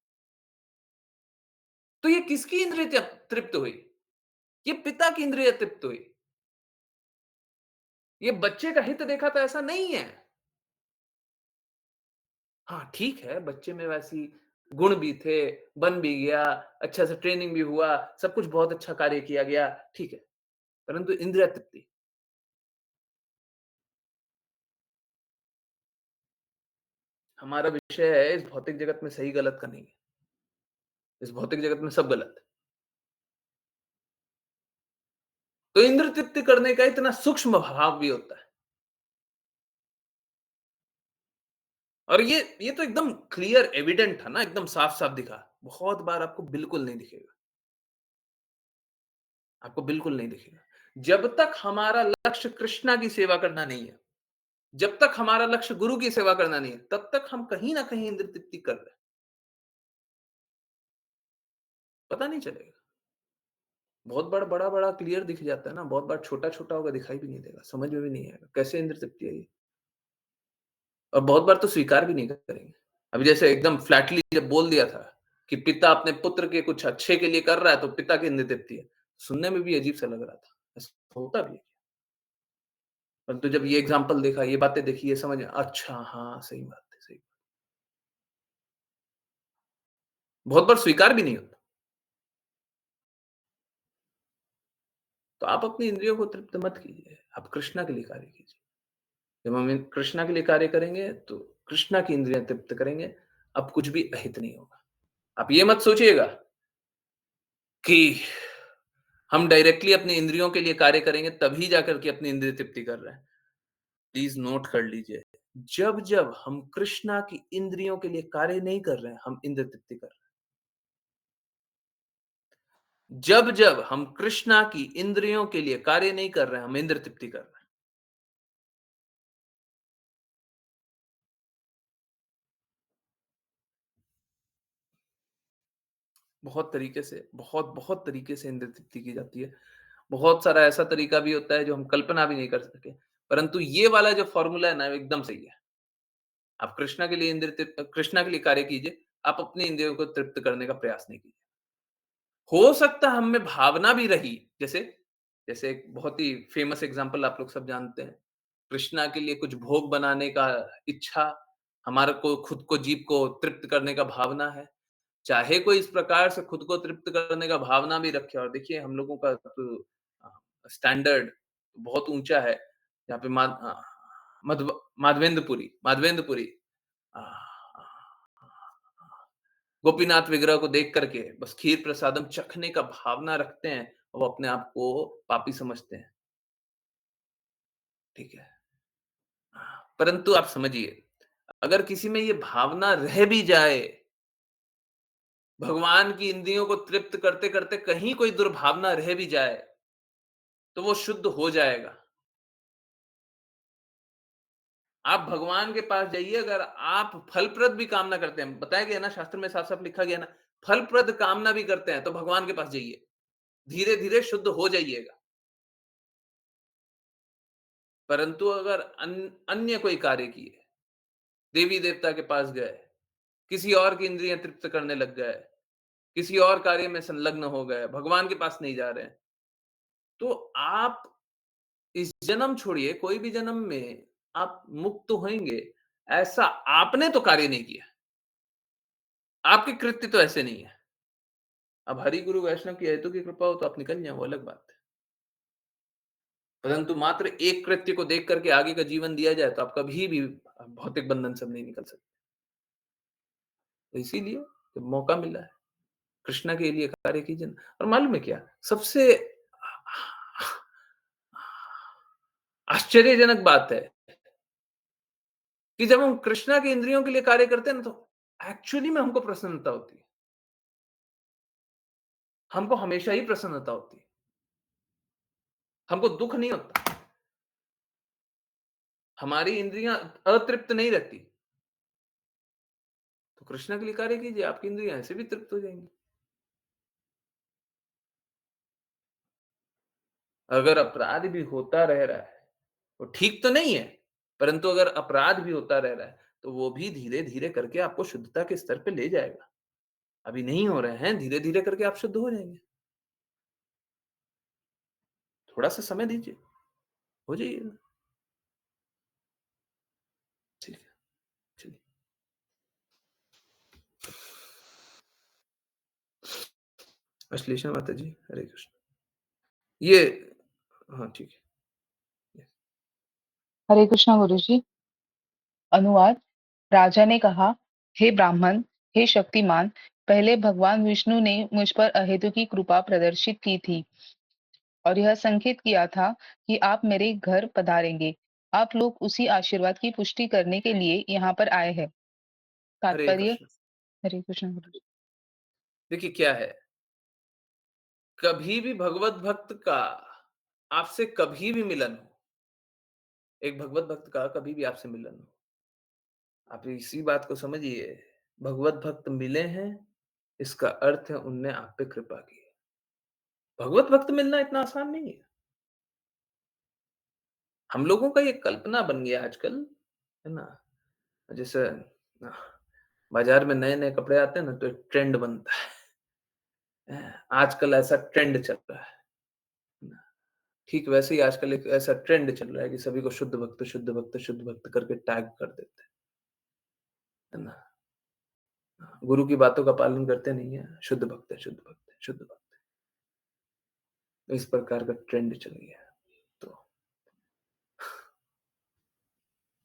तो ये किसकी इंद्रिय तृप्त हुई? ये पिता की इंद्रिय तृप्त हुई। ये बच्चे का हित देखा था ऐसा नहीं है। हाँ, ठीक है, बच्चे में वैसी गुण भी थे, बन भी गया, अच्छा से ट्रेनिंग भी हुआ, सब कुछ बहुत अच्छा कार्य किया गया, ठीक है। परंतु इंद्रिय तृप्ति, हमारा विषय है इस भौतिक जगत में सही-गलत का नहीं है। इस भौतिक जगत में सब गलत है। तो इंद्र तृप्ति करने का इतना सूक्ष्म भाव भी होता है। और ये तो एकदम क्लियर एविडेंट था ना, एकदम साफ-साफ दिखा। बहुत बार आपको बिल्कुल नहीं दिखेगा, आपको बिल्कुल नहीं दिखेगा। जब तक हमारा लक्ष्य कृष्णा की सेवा करना नहीं है, जब तक हमारा लक्ष्य गुरु की सेवा करना नहीं है, तब तक हम कहीं न कहीं इंद्र तृप्ति कर रहे हैं। पता नहीं चलेगा। बहुत बार बड़ा-बड़ा क्लियर दिख जाता है ना, बहुत बार छोटा-छोटा होगा दिखाई भी नहीं देगा, समझ में भी नहीं आएगा, कैसे इंद्र तृप्ति है ये? और बहुत बार तो स्वीकार भी नहीं करेंगे। अभी जैसे एकदम फ्लैटली जब बोल दिया था कि पिता अपने पुत्र के कुछ अच्छे के लिए कर रहा है, तो पिता की इंद्र तृप्ति है। सुनने में भी अजीब सा लग रहा था। ऐसा होता भी है। परंतु जब ये एग्ज़ाम्पल देखा, ये बातें देखी, ये समझ में अच्छा हाँ, सही बात है, सही। बहुत बार स्वीकार भी नहीं होता। तो आप अपनी इंद्रियों को तृप्त मत कीजिए, आप कृष्णा के लिए कार्य कीजिए। जब हम कृष्णा के लिए कार्य करेंगे, तो कृष्णा की इंद्रियाँ तृप्त करेंगे, अब कुछ भी अहित नहीं होगा। आप ये मत सोचिएगा कि हम डायरेक्टली अपनी इंद्रियों के लिए कार्य करेंगे, तभी जाकर के अपनी इंद्रिय तृप्ति कर रहे हैं। प्लीज़ नोट कर लीजिए, जब-जब हम कृष्णा की इंद्रियों के लिए कार्य नहीं कर रहे हैं, हम इंद्रिय तृप्ति कर रहे हैं। जब-जब हम कृष्णा की इंद्रियों के लिए कार्य नहीं कर रहे हैं, हम इंद्रिय तृप्ति कर रहे हैं। बहुत तरीके से, बहुत तरीके से इंद्रिय तृप्ति की जाती है। बहुत सारा ऐसा तरीका भी होता है जो हम कल्पना भी नहीं कर सके। परंतु ये वाला जो फ़ॉर्मूला है ना, वो एकदम सही है। आप कृष्णा के लिए कृष्णा के लिए कार्य कीजिए, आप अपनी इंद्रियों को तृप्त करने का प्रयास नहीं कीजिए। हो सकता है हम में भावना भी रही, जैसे जैसे एक बहुत ही फ़ेमस एग्ज़ाम्पल आप लोग सब जानते हैं। कृष्णा के लिए कुछ भोग बनाने का इच्छा, हमारे को खुद को जीव को तृप्त करने का भावना है। चाहे कोई इस प्रकार से खुद को तृप्त करने का भावना भी रखे और देखिए हम लोगों का तो स्टैंडर्ड बहुत ऊँचा है। यहाँ पे माधवेंद्रपुरी अ, गोपीनाथ विग्रह को देख कर के बस खीर प्रसादम चखने का भावना रखते हैं, वो अपने आप को पापी समझते हैं, ठीक है? परंतु आप समझिए, अगर किसी में ये भावना रह भी जाए, भगवान की इंद्रियों को तृप्त करते-करते कहीं कोई दुर्भावना रह भी जाए, तो वो शुद्ध हो जाएगा। आप भगवान के पास जाइए अगर आप फलप्रद भी कामना करते हैं, बताया गया ना शास्त्र में साफ-साफ लिखा गया ना, फलप्रद कामना भी करते हैं तो भगवान के पास जाइए। धीरे-धीरे शुद्ध हो जाइएगा। परंतु अगर अन्य कोई कार्य किए देवी-देवता के पास गए, किसी और की इंद्रियाँ तृप्त करने लग गए, किसी और कार्य में संलग्न हो गए, भगवान के पास नहीं जा रहे हैं। तो आप इस जन्म छोड़िए, कोई भी जन्म में आप मुक्त तो होंगे, ऐसा आपने तो कार्य नहीं किया। आपके कृत्य तो ऐसे नहीं है। अब हरि गुरु वैष्णव की हेतु की कृपा हो तो आप निकल जाएँ, वो अलग बात है। परंतु मात्र एक कृत्य को देख करके आगे का जीवन दिया जाए तो आप कभी भी भौतिक बंधन से नहीं निकल सकते। तो इसीलिए जब मौका मिला है, कृष्णा के लिए कार्य कीजिए ना। और मालूम है क्या? सबसे आश्चर्यजनक बात है कि जब हम कृष्णा की इंद्रियों के लिए कार्य करते हैं ना, तो एक्चुअली में हमको प्रसन्नता होती है। हमको हमेशा ही प्रसन्नता होती है। हमको दुःख नहीं होता। हमारी इंद्रियाँ अतृप्त नहीं रहती। तो कृष्णा के लिए कार्य कीजिए, आपकी इंद्रियाँ ऐसे भी तृप्त हो जाएँगी। अगर अपराध भी होता रह रहा है, वो ठीक तो नहीं है, परंतु अगर अपराध भी होता रह रहा है, तो वो भी धीरे-धीरे करके आपको शुद्धता के स्तर पे ले जाएगा। अभी नहीं हो रहे हैं, धीरे-धीरे करके आप शुद्ध हो जाएँगे। थोड़ा-सा समय दीजिए, हो जाइएगा। ठीक है, चलिए। अश्लेषा माता जी, हरे कृष्ण। ये हाँ, ठीक है। हरे कृष्णा गुरुजी। अनुवाद। राजा ने कहा, हे ब्राह्मण, हे शक्तिमान, पहले भगवान विष्णु ने मुझ पर अहेतुकी कृपा प्रदर्शित की थी और यह संकेत किया था कि आप मेरे घर पधारेंगे। आप लोग उसी आशीर्वाद की पुष्टि करने के लिए यहाँ पर आए हैं। हरे तात्पर्य। कृष्ण। हरे कृष्ण गुरुजी। देखिए क्या है, कभी भी भगवत भक्त का आपसे कभी भी मिलन हो, एक भगवत भक्त का कभी भी आपसे मिलन हो, आप इसी बात को समझिए, भगवत भक्त मिले हैं, इसका अर्थ है उनने आप पे कृपा की है। भगवत भक्त मिलना इतना आसान नहीं है। हम लोगों का ये कल्पना बन गया आजकल, है ना? जैसे बाज़ार में नए-नए कपड़े आते हैं ना, तो एक ट्रेंड बनता है। आजकल ऐसा ट्रेंड चल रहा है ना? ठीक वैसे ही आजकल एक ऐसा ट्रेंड चल रहा है कि सभी को शुद्ध भक्त, शुद्ध भक्त, शुद्ध भक्त करके टैग कर देते हैं, है ना? गुरु की बातों का पालन करते नहीं है, शुद्ध भक्त है, शुद्ध भक्त है, शुद्ध भक्त है। तो इस प्रकार का ट्रेंड चल गया है। तो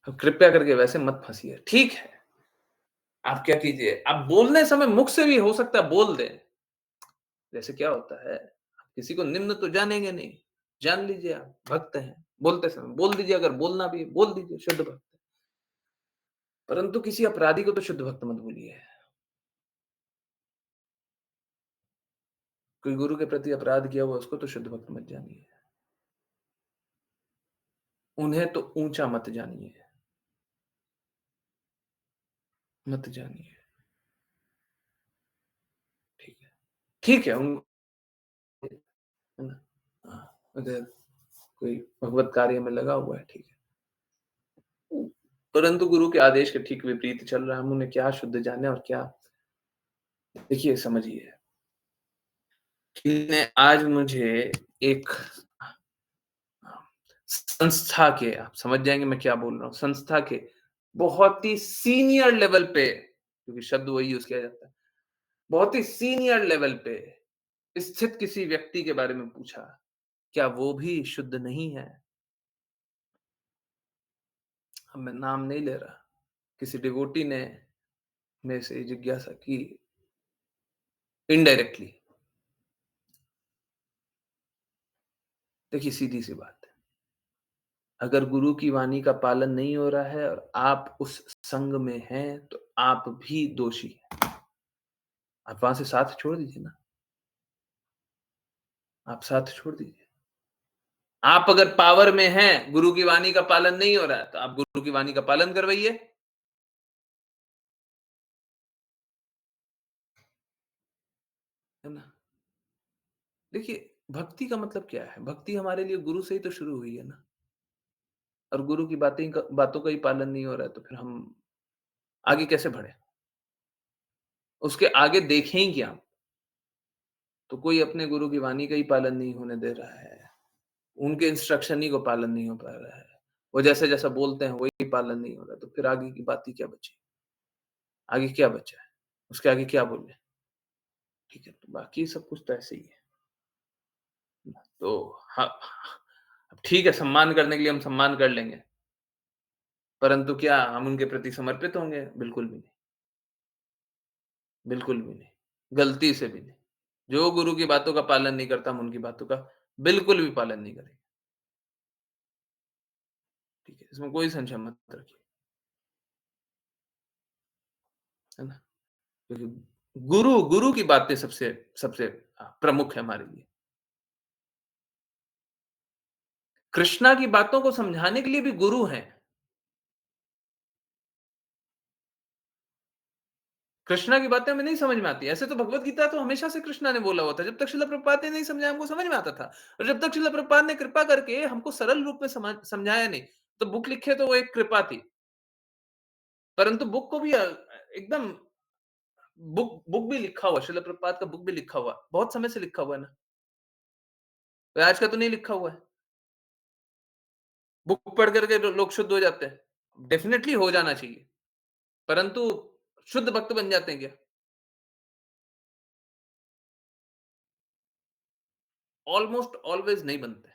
अब कृपया करके वैसे मत फँसिए। ठीक है, आप क्या कीजिए, आप बोलने समय मुख से भी हो सकता है बोल दें। जैसे क्या होता है, आप किसी को निम्न तो जानेंगे नहीं, जान लीजिए आप भक्त हैं, बोलते समय बोल दीजिए, अगर बोलना भी है, बोल दीजिए शुद्ध भक्त है। परंतु किसी अपराधी को तो शुद्ध भक्त मत भूलिए। कोई गुरु के प्रति अपराध किया हुआ उसको तो शुद्ध भक्त मत जानिए। उन्हें तो ऊँचा मत जानिए, मत जानिए। ठीक है। ठीक है, उन है ना? हाँ, अगर कोई भगवत कार्य में लगा हुआ है, ठीक है। परंतु गुरु के आदेश के ठीक विपरीत चल रहा है, हम उन्हें क्या शुद्ध जाने और क्या देखिए समझिए, किसी ने आज मुझे एक संस्था के आप समझ जाएँगे मैं क्या बोल रहा हूँ, संस्था के बहुत ही सीनियर लेवल पे क्योंकि शब्द वही यूज़ किया जाता है, बहुत ही सीनियर लेवल पे स्थित किसी व्यक्ति के बारे में पूछा, क्या वो भी शुद्ध नहीं है? अब मैं नाम नहीं ले रहा, किसी डिवोटी ने मेरे से जिज्ञासा की इनडायरेक्टली। देखिए सीधी-सी बात है, अगर गुरु की वाणी का पालन नहीं हो रहा है और आप उस संग में हैं, तो आप भी दोषी हैं। आप वहाँ से साथ छोड़ दीजिए ना, आप साथ छोड़ दीजिए। आप अगर पावर में हैं, गुरु की वाणी का पालन नहीं हो रहा है, तो आप गुरु की वाणी का पालन करवाइए। है ना? देखिए, भक्ति का मतलब क्या है? भक्ति हमारे लिए गुरु से ही तो शुरू हुई है ना, और गुरु की बातों का ही पालन नहीं हो रहा है, तो फिर हम आगे कैसे बढ़े? उसके आगे देखें ही क्या? तो कोई अपने गुरु की वाणी का ही पालन नहीं होने दे रहा है। उनके इंस्ट्रक्शन ही को पालन नहीं हो पा रहा है। वो जैसा-जैसा बोलते हैं वही पालन नहीं हो रहा, तो फिर आगे की बात ही क्या बची? आगे क्या बचा है? उसके आगे क्या बोले? ठीक है, तो बाकी सब कुछ तो ऐसे ही है। तो हाँ, अब ठीक है, सम्मान करने के लिए हम सम्मान कर लेंगे, परंतु क्या हम उनके प्रति समर्पित होंगे? बिल्कुल भी नहीं, बिल्कुल भी नहीं, गलती से भी नहीं। जो गुरु की बातों का पालन नहीं करता, हम उनकी बातों का बिल्कुल भी पालन नहीं करेंगे, ठीक है? इसमें कोई संशय मत रखिए, है ना? क्योंकि गुरु की बातें सबसे सबसे प्रमुख है हमारे लिए। कृष्णा की बातों को समझाने के लिए भी गुरु हैं। कृष्णा की बातें हमें नहीं समझ में आती। ऐसे तो भगवत गीता तो हमेशा से कृष्णा ने बोला हुआ था। जब तक श्रील प्रभुपाद ने नहीं समझाया हमको समझ में आता था। और जब तक श्रील प्रभुपाद ने कृपा करके हमको सरल रूप में समझाया नहीं, तो बुक लिखे तो वो एक कृपा थी। परंतु बुक को भी एकदम बुक बुक भी लिखा हुआ, श्रील प्रभुपाद का बुक भी लिखा हुआ। बहुत समय से लिखा हुआ है ना। कोई आज का तो नहीं लिखा हुआ है। बुक पढ़ करके लोग शुद्ध हो जाते हैं। डेफिनिटली हो जाना चाहिए। परंतु शुद्ध भक्त बन जाते हैं क्या? ऑलमोस्ट ऑलवेज नहीं बनते।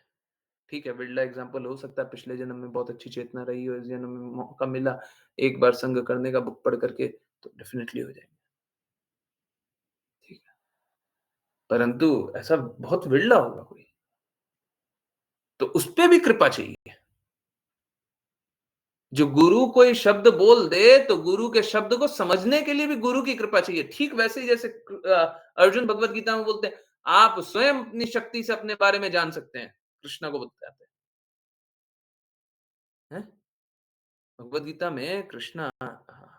ठीक है, बिरला एग्जाम्पल हो सकता है, पिछले जन्म में बहुत अच्छी चेतना रही हो, इस जन्म में मौका मिला, एक बार संग करने का बुक पढ़ करके, तो डेफिनिटली हो जाएँगे, ठीक है। परंतु ऐसा बहुत विरला होगा कोई, तो उसपे भी कृपा चाहिए। जो गुरु कोई शब्द बोल दे, तो गुरु के शब्द को समझने के लिए भी गुरु की कृपा चाहिए। ठीक वैसे ही जैसे अर्जुन भगवत गीता में बोलते हैं, आप स्वयं अपनी शक्ति से अपने बारे में जान सकते हैं, कृष्णा को बताते हैं। भगवद गीता में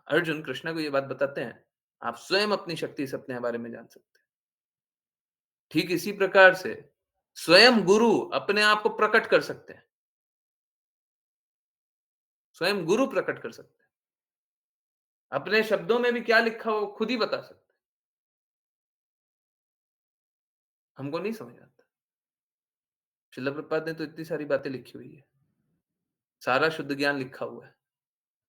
अर्जुन कृष्णा को ये बात बताते हैं, आप स्वयं अपनी शक्ति से अपने बारे में जान सकते हैं। ठीक इसी प्रकार से स्वयं गुरु अपने आप को प्रकट कर सकते हैं। स्वयं गुरु प्रकट कर सकते हैं। अपने शब्दों में भी क्या लिखा हो खुद ही बता सकते हैं। हमको नहीं समझ आता। श्रील प्रभुपाद ने तो इतनी सारी बातें लिखी हुई है। सारा शुद्ध ज्ञान लिखा हुआ है।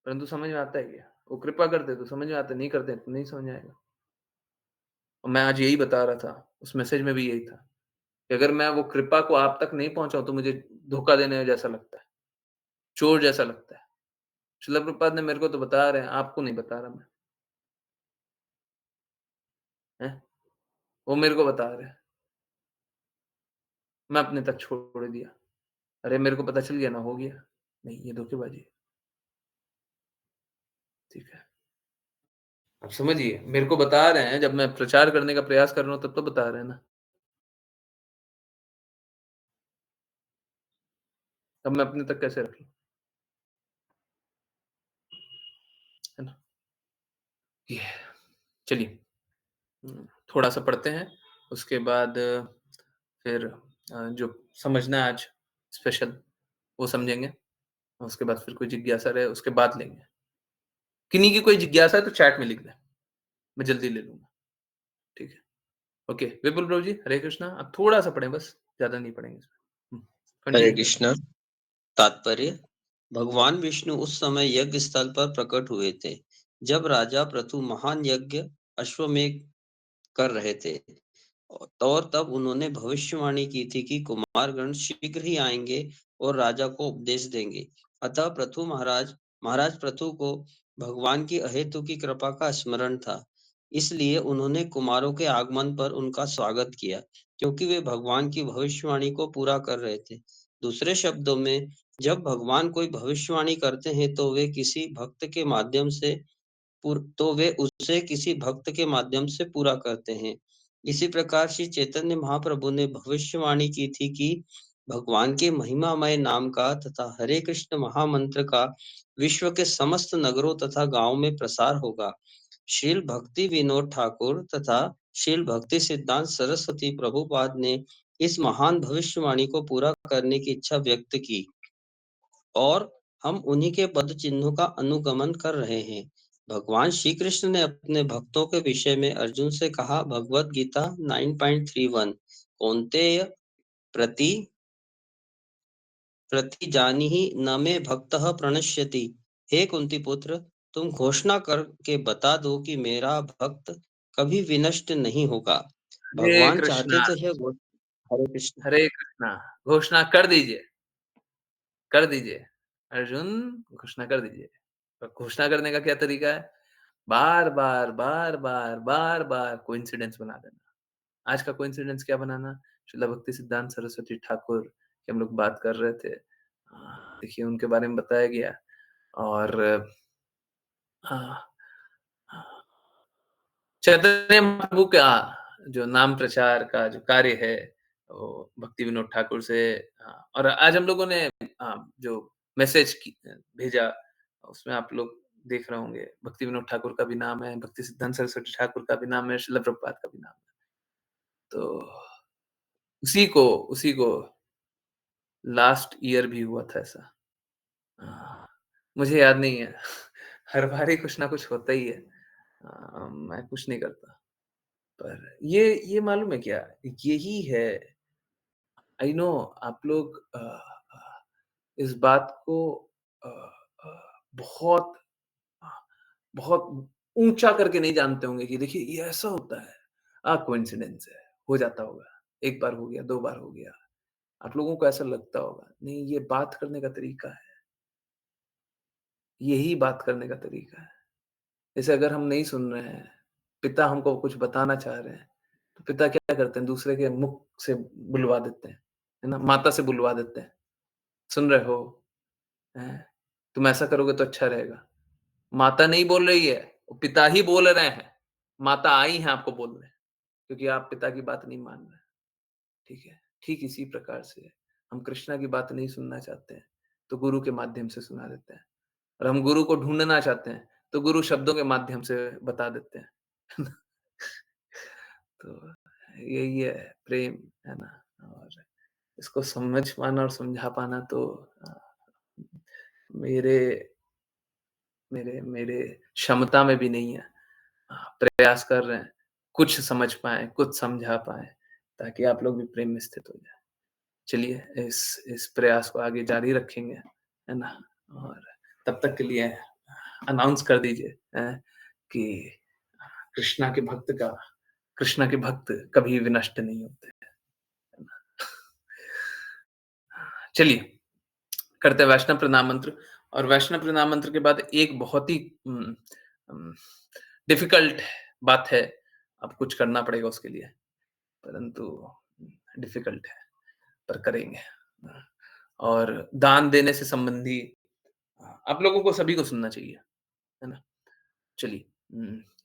परंतु समझ में आता है क्या? वो कृपा करते तो समझ में आता, नहीं करते तो नहीं समझ में आएगा। और मैं आज यही बता रहा था, उस मैसेज में भी यही था, कि अगर मैं वो कृपा को आप तक नहीं पहुँचाऊँ तो मुझे धोखा देने जैसा लगता है, चोर जैसा लगता है। श्रील प्रभुपाद ने मेरे को तो बता रहे हैं, आपको नहीं बता रहा मैं, हैं? वो मेरे को बता रहे हैं, मैं अपने तक छोड़ दिया। अरे मेरे को पता चल गया ना, हो गया। नहीं, ये धोखेबाज़ी है, ठीक है? अब समझिए, मेरे को बता रहे हैं, जब मैं प्रचार करने का प्रयास कर रहा हूँ तब तो बता रहे हैं ना। अब मैं अपने तक कैसे रख लूँ? है ना? ये चलिए, थोड़ा-सा पढ़ते हैं, उसके बाद फिर जो समझना है आज स्पेशल, वो समझेंगे। और उसके बाद फिर कोई जिज्ञासा रहे, उसके बाद लेंगे। किन्हीं की कोई जिज्ञासा है तो चैट में लिख दें, मैं जल्दी ले लूँगा, ठीक है? ओके, विपुल प्रभु जी, हरे कृष्णा। आप थोड़ा-सा पढ़ें बस, ज़्यादा नहीं पढ़ेंगे इसमें। हरे कंटिन्यू करें। कृष्णा। तात्पर्य: भगवान विष्णु उस समय यज्ञ स्थल पर प्रकट हुए थे जब राजा पृथु महान यज्ञ अश्वमेध कर रहे थे, और तब उन्होंने भविष्यवाणी की थी कि कुमारगण शीघ्र ही आएंगे और राजा को उपदेश देंगे। अतः पृथु महाराज पृथु को भगवान की अहेतु की कृपा का स्मरण था, इसलिए उन्होंने कुमारों के आगमन पर उनका स्वागत किया, क्योंकि वे भगवान की भविष्यवाणी को पूरा कर रहे थे। दूसरे शब्दों में, जब भगवान कोई भविष्यवाणी करते हैं तो वे उसे किसी भक्त के माध्यम से पूरा करते हैं। इसी प्रकार श्री चैतन्य महाप्रभु ने भविष्यवाणी की थी कि भगवान के महिमामय नाम का तथा हरे कृष्ण महामंत्र का विश्व के समस्त नगरों तथा गांवों में प्रसार होगा। श्रील भक्ति विनोद ठाकुर तथा श्रील भक्ति सिद्धांत सरस्वती प्रभुपाद ने इस महान भविष्यवाणी को पूरा करने की इच्छा व्यक्त की, और हम उन्हीं के पद चिन्हों का अनुगमन कर रहे हैं। भगवान श्री कृष्ण ने अपने भक्तों के विषय में अर्जुन से कहा, भगवत गीता 9.31 कौन्तेय प्रति जानीहि न मे भक्तः प्रणश्यति। हे कुंती पुत्र, तुम घोषणा करके बता दो कि मेरा भक्त कभी विनष्ट नहीं होगा। हरे भगवान चाहते कृष्णा, तो हरे कृष्ण। हरे कृष्णा, घोषणा कर दीजिए, कर दीजिए। अर्जुन, घोषणा कर दीजिए। और घोषणा करने का क्या तरीका है? बार-बार, बार-बार, बार-बार कोइंसिडेंस बना देना। आज का कोइंसिडेंस क्या बनाना? श्रील भक्ति सिद्धांत सरस्वती ठाकुर की हम लोग बात कर रहे थे। देखिए उनके बारे में बताया गया और हाँ, हाँ, चैतन्य महाप्रभु का जो नाम प्रचार का जो कार्य है, वो भक्ति विनोद ठाकुर से और आज हम लोगों ने जो मैसेज भेजा, उसमें आप लोग देख रहे होंगे, भक्ति विनोद ठाकुर का भी नाम है, भक्ति सिद्धांत सरस्वती ठाकुर का भी नाम है, श्रील प्रभुपाद का भी नाम है। तो उसी को लास्ट ईयर भी हुआ था ऐसा। मुझे याद नहीं है। हर बार ही कुछ ना कुछ होता ही है। मैं कुछ नहीं करता। पर ये मालूम है क्या? यही है, आई नो आप लोग इस बात को अ बहुत अ, बहुत ऊँचा करके नहीं जानते होंगे कि देखिए ये ऐसा होता है। कोइंसिडेंस है, हो जाता होगा। 1 बार हो गया, 2 बार हो गया। आप लोगों को ऐसा लगता होगा। नहीं, ये बात करने का तरीका है। यही बात करने का तरीका है। जैसे अगर हम नहीं सुन रहे हैं, पिता हमको कुछ बताना चाह रहे हैं, तो पिता क्या करते हैं, दूसरे के मुख से बुलवा देते हैं, है ना? माता से बुलवा देते हैं, "सुन रहे हो? हैं? तुम ऐसा करोगे तो अच्छा रहेगा।" माता नहीं बोल रही है, वो पिता ही बोल रहे हैं। माता आई हैं आपको बोलने, क्योंकि आप पिता की बात नहीं मान रहे, ठीक है? ठीक इसी प्रकार से हम कृष्णा की बात नहीं सुनना चाहते हैं, तो गुरु के माध्यम से सुना देते हैं। और हम गुरु को ढूँढना चाहते हैं, तो गुरु शब्दों के माध्यम से बता देते हैं। तो यही है प्रेम, है ना? और इसको समझ पाना और समझा पाना तो अ, मेरे मेरे मेरे क्षमता में भी नहीं है। प्रयास कर रहे हैं, कुछ समझ पाएँ, कुछ समझा पाएँ, ताकि आप लोग भी प्रेम में स्थित हो जाएँ। चलिए इस प्रयास को आगे जारी रखेंगे, है ना? और तब तक के लिए अनाउंस कर दीजिए कि कृष्णा के भक्त का कृष्णा के भक्त कभी विनष्ट नहीं होते, है ना? चलिए, करते हैं वैष्णव प्रणाम मंत्र और वैष्णव प्रणाम मंत्र के बाद एक बहुत ही उम, डिफ़िकल्ट बात है, अब कुछ करना पड़ेगा उसके लिए, परंतु डिफ़िकल्ट है, पर करेंगे। और दान देने से संबंधी आप लोगों को सभी को सुनना चाहिए, है ना? चलिए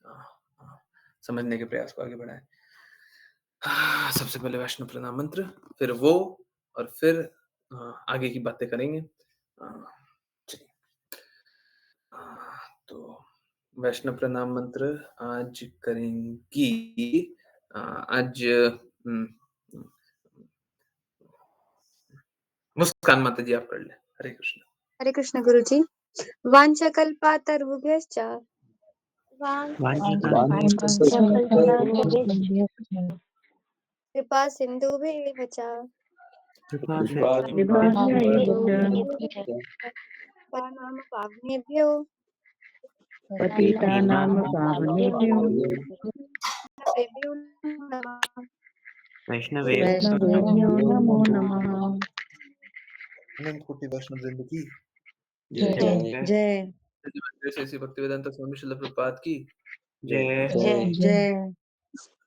अ समझने के प्रयास को आगे बढ़ाएँ। सबसे पहले वैष्णव प्रणाम मंत्र, फिर वो और फिर आगे की बातें करेंगे। चलिए अ, तो वैष्णव प्रणाम मंत्र आज करेंगी आज मुस्कान माता जी आप कर लें। हरे कृष्ण। हरे कृष्ण गुरुजी। वाञ्छकल्पातरुभ्यश्च कृपा सिन्धुभ्येव च पानां पावनेभ्यो पतितानां पावनेभ्यो वैष्णवेभ्यो नमः। वैष्णवेभ्यो नमो नमः। अनंत कोटि वैष्णव वृंद की जय जय जय श्री भक्तिवेदांत स्वामी श्रील प्रभुपाद की जय जय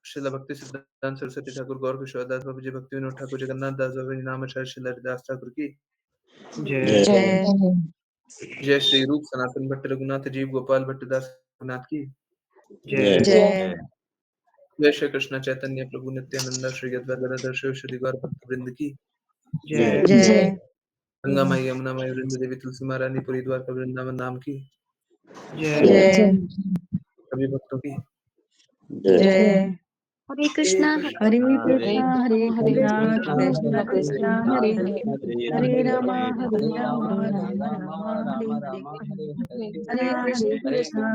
श्रील भक्ति सिद्धांत सरस्वती ठाकुर गौर किशोर दास बाबू जी भक्ति विनोद ठाकुर जगन्नाथ दास बाबू जी नाम श्रील हरिदास ठाकुर की जय जय जय श्री रूप सनातन भट्ट रघुनाथ जीव गोपाल भट्ट दास रघुनाथ की जय जय जय श्री कृष्ण चैतन्य प्रभु नित्यानंद श्री अद्वैत गदाधर शिव श्री गौर भक्त वृंद की जय जय गंगा माई यमुना माई वृंद देवी तुलसी महारानी पुरी द्वारका वृंदावन धाम की जय सभी भक्तों की जय जय हरे कृष्णा हरे हरे कृष्णा हरे कृष्णा कृष्ण कृष्णा हरे हरे हरे रामा हरे रामा राम रामा हरे हरे हरे कृष्णा कृष्णा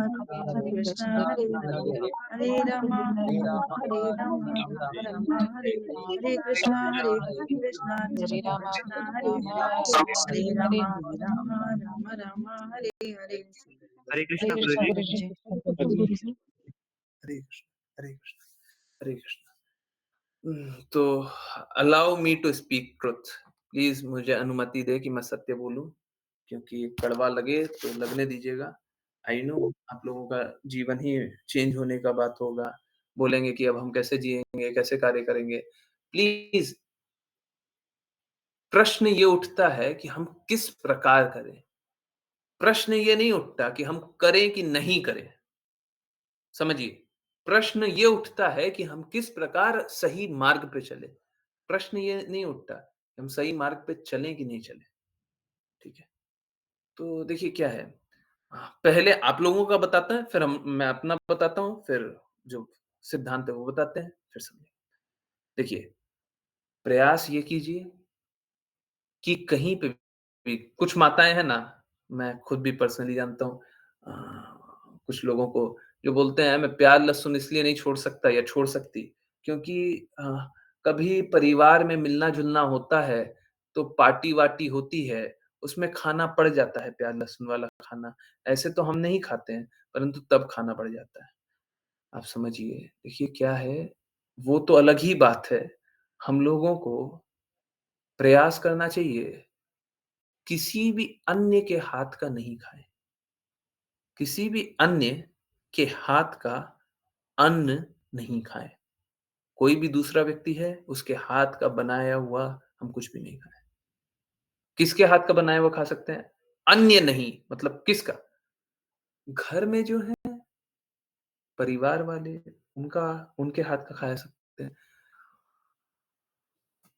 हरे हरे हरे रामा हरे रामा राम रामा हरे हरे हरे कृष्णा कृष्णा कृष्णा हरे हरे हरे रामा राम राम हरे हरे हरे कृष्णा हरे गुरु कृष्णा जी। गुरु जी। हरे कृष्ण, हरे कृष्ण, हरे कृष्ण। तो allow me to speak truth. Please मुझे अनुमति दे कि मैं सत्य बोलूं, क्योंकि कड़वा लगे तो लगने दीजिएगा। आई नो आप लोगों का जीवन ही चेंज होने का बात होगा। बोलेंगे कि अब हम कैसे जिएंगे, कैसे कार्य करेंगे। प्लीज प्रश्न ये उठता है कि हम किस प्रकार करें। प्रश्न ये नहीं उठता कि हम करें कि नहीं करें। समझिए, प्रश्न ये उठता है कि हम किस प्रकार सही मार्ग पे चले। प्रश्न ये नहीं उठता कि हम सही मार्ग पे चलें कि नहीं चलें। ठीक है? तो देखिए क्या है, पहले आप लोगों का बताता है, फिर मैं अपना बताता हूँ, फिर जो सिद्धांत है वो बताते हैं, फिर समझेंगे। देखिए, प्रयास ये कीजिए कि कहीं पे भी कुछ माताएँ हैं ना, मैं खुद भी पर्सनली जानता हूँ कुछ लोगों को जो बोलते हैं मैं प्याज़ लहसुन इसलिए नहीं छोड़ सकता या छोड़ सकती क्योंकि कभी परिवार में मिलना-जुलना होता है, तो पार्टी-वार्टी होती है, उसमें खाना पड़ जाता है प्याज़ लहसुन वाला खाना। ऐसे तो हम नहीं खाते हैं, परंतु तब खाना पड़ जाता है। आप समझिए, देखिए क्या है, वो तो अलग ही बात है। हम लोगों को प्रयास करना चाहिए किसी भी अन्य के हाथ का नहीं खाएँ। किसी भी अन्य के हाथ का अन्न नहीं खाएँ। कोई भी दूसरा व्यक्ति है, उसके हाथ का बनाया हुआ हम कुछ भी नहीं खाएँ। किसके हाथ का बनाया हुआ खा सकते हैं? अन्य नहीं, मतलब किसका? घर में जो है परिवार वाले, उनका उनके हाथ का खा सकते हैं।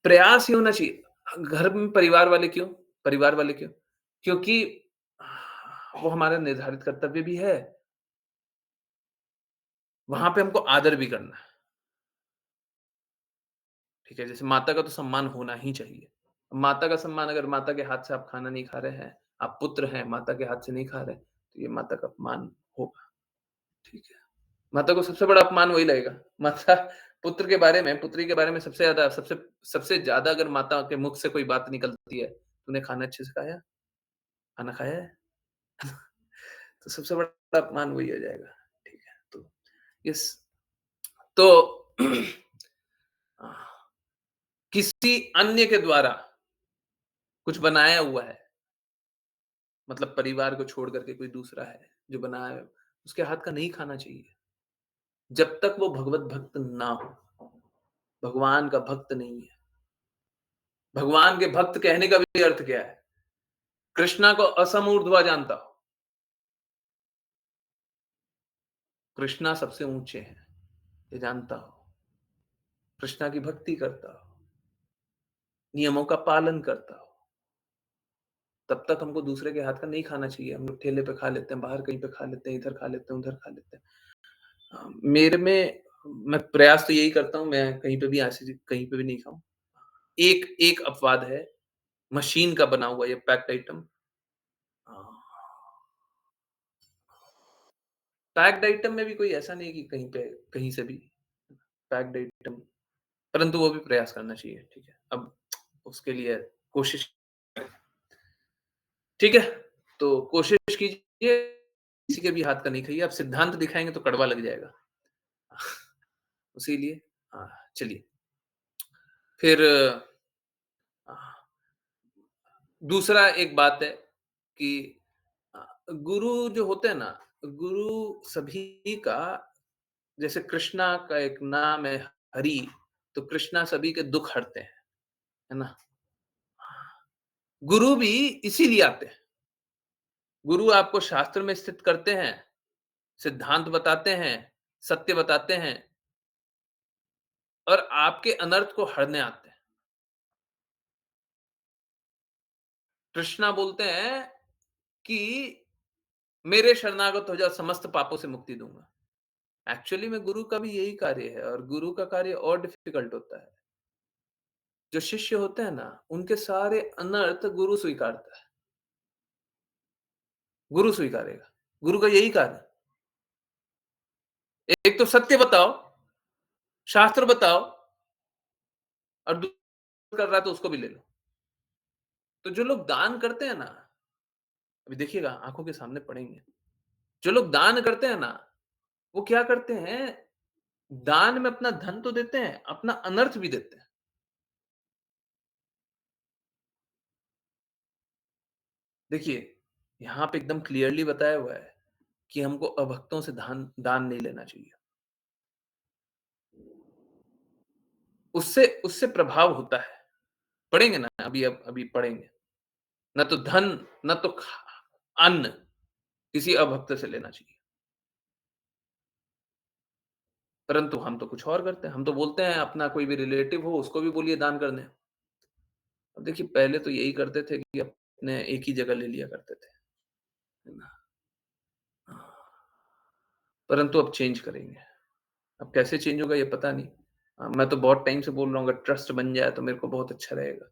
प्रयास ये होना चाहिए। घर में परिवार वाले क्यों? परिवार वाले क्यों? क्योंकि वो हमारा निर्धारित कर्तव्य भी है। वहाँ पे हमको आदर भी करना है। ठीक है? जैसे माता का तो सम्मान होना ही चाहिए। माता का सम्मान अगर माता के हाथ से आप खाना नहीं खा रहे हैं, आप पुत्र हैं, माता के हाथ से नहीं खा रहे, तो ये माता का अपमान होगा। ठीक है? माता को सबसे बड़ा अपमान वही लगेगा। माता पुत्र के बारे में, पुत्री के बारे में सबसे ज़्यादा अगर माता के मुख से कोई बात निकलती है, "तूने खाना अच्छे से खाया? खाना खाया है?" तो सबसे बड़ा अपमान वही हो जाएगा। ठीक है? तो यस, तो किसी अन्य के द्वारा कुछ बनाया हुआ है, मतलब परिवार को छोड़ कर के कोई दूसरा है, जो बनाया है, उसके हाथ का नहीं खाना चाहिए। जब तक वो भगवत भक्त ना हो, भगवान का भक्त नहीं है। भगवान के भक्त कहने का भी अर्थ क्या है? कृष्णा को असम ऊर्ध्वा जानता हो। कृष्णा सबसे ऊँचे हैं, ये जानता हो। कृष्णा की भक्ति करता हो, नियमों का पालन करता हो। तब तक हमको दूसरे के हाथ का नहीं खाना चाहिए। हम लोग ठेले पे खा लेते हैं, बाहर कहीं पे खा लेते हैं, इधर खा लेते हैं, उधर खा लेते हैं। मेरे में मैं प्रयास तो यही करता हूँ, मैं कहीं पे भी ऐसे कहीं पे भी नहीं खाऊँ। एक एक अपवाद है, मशीन का बना हुआ ये पैक्ड आइटम। अ, पैक्ड आइटम में भी कोई ऐसा नहीं है कि कहीं पे कहीं से भी पैक्ड आइटम, परंतु वो भी प्रयास करना चाहिए, ठीक है? अब उसके लिए कोशिश ठीक है? तो कोशिश कीजिए किसी के भी हाथ का नहीं खाइए। आप सिद्धांत दिखाएँगे तो कड़वा लग जाएगा। इसीलिए चलिए फिर अ, दूसरा एक बात है कि अ, गुरु जो होते हैं ना, गुरु सभी का, जैसे कृष्णा का एक नाम है हरि, तो कृष्णा सभी के दुःख हरते हैं, है ना? गुरु भी इसीलिए आते हैं। गुरु आपको शास्त्र में स्थित करते हैं, सिद्धांत बताते हैं, सत्य बताते हैं और आपके अनर्थ को हरने आते हैं। कृष्णा बोलते हैं कि मेरे शरणागत हो जाओ, समस्त पापों से मुक्ति दूँगा। एक्चुअली में गुरु का भी यही कार्य है और गुरु का कार्य और डिफिकल्ट होता है। जो शिष्य होते हैं ना, उनके सारे अनर्थ गुरु स्वीकारता है। गुरु स्वीकारेगा। गुरु का यही कार्य है। एक तो सत्य बताओ, शास्त्र बताओ और दूसरा कर रहा है तो उसको भी ले लो। तो जो लोग दान करते हैं ना, अभी देखिएगा आँखों के सामने पड़ेंगे। जो लोग दान करते हैं ना, वो क्या करते हैं, दान में अपना धन तो देते हैं, अपना अनर्थ भी देते हैं। देखिए, यहाँ पे एकदम क्लियरली बताया हुआ है कि हमको अभक्तों से दान नहीं लेना चाहिए। उससे उससे प्रभाव होता है। पढ़ेंगे ना अभी पढ़ेंगे। ना तो धन, ना तो अन्न किसी अभक्त से लेना चाहिए। परंतु हम तो कुछ और करते हैं। हम तो बोलते हैं अपना कोई भी रिलेटिव हो उसको भी बोलिए दान कर दें। अब देखिए पहले तो यही करते थे कि अपने एक ही जगह ले लिया करते थे, है ना? परंतु अब चेंज करेंगे। अब कैसे चेंज होगा ये पता नहीं। मैं तो बहुत टाइम से बोल रहा हूँ अगर ट्रस्ट बन जाए तो मेरे को बहुत अच्छा रहेगा।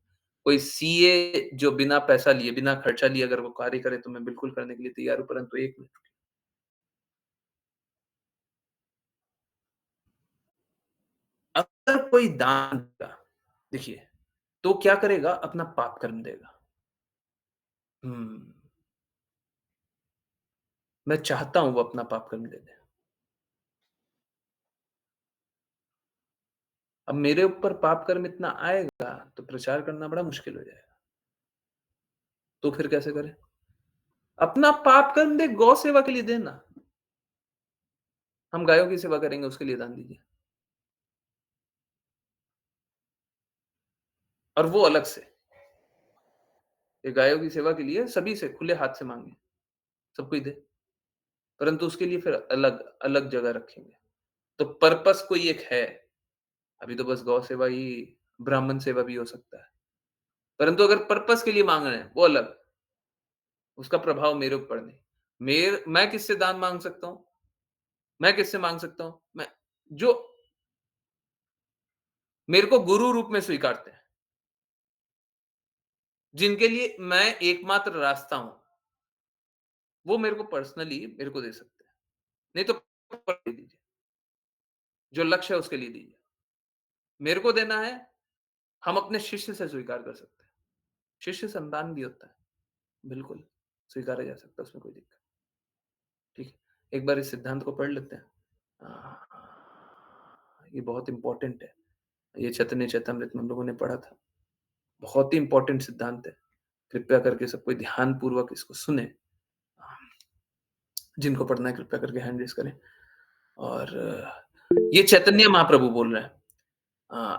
कोई सीए जो बिना पैसा लिए, बिना खर्चा लिए अगर वो कार्य करे तो मैं बिल्कुल करने के लिए तैयार हूँ, परंतु 1 मिनट अगर कोई दान देगा, देखिए, तो क्या करेगा अपना पाप कर्म देगा। हुँ, मैं चाहता हूँ वो अपना पाप कर्म दे दे। अब मेरे ऊपर पाप कर्म इतना आएगा तो प्रचार करना बड़ा मुश्किल हो जाएगा। तो फिर कैसे करें? अपना पाप कर्म दे, गौ सेवा के लिए देना। हम गायों की सेवा करेंगे उसके लिए दान दीजिए। और वो अलग से। ये गायों की सेवा के लिए सभी से खुले हाथ से माँगे, सब कोई दे। परंतु उसके लिए फिर अलग जगह रखेंगे। तो पर्पस कोई एक है। अभी तो बस गौ सेवा ही, ब्राह्मण सेवा भी हो सकता है। परंतु अगर पर्पस के लिए माँग रहे हैं, वो अलग। उसका प्रभाव मेरे ऊपर नहीं। मैं किससे दान माँग सकता हूँ? मैं किससे माँग सकता हूँ? मैं जो मेरे को गुरु रूप में स्वीकारते हैं, जिनके लिए मैं एकमात्र रास्ता हूँ, वो मेरे को पर्सनली मेरे को दे सकते हैं। नहीं तो दे दीजिए। जो लक्ष्य है उसके लिए दीजिए। मेरे को देना है, हम अपने शिष्य से स्वीकार कर सकते हैं। शिष्य संतान भी होता है। बिल्कुल, स्वीकारा जा सकता है, उसमें कोई दिक्कत ठीक है। एक बार इस सिद्धांत को पढ़ लेते हैं। ये बहुत इम्पोर्टेंट है। ये चैतन्य चैतामृत में हम लोगों ने पढ़ा था। बहुत ही इम्पोर्टेंट सिद्धांत है। कृपया करके सब कोई ध्यानपूर्वक इसको सुने। जिनको पढ़ना है कृपया करके हैंड रेज़ करें। और ये चैतन्य महाप्रभु बोल रहे हैं।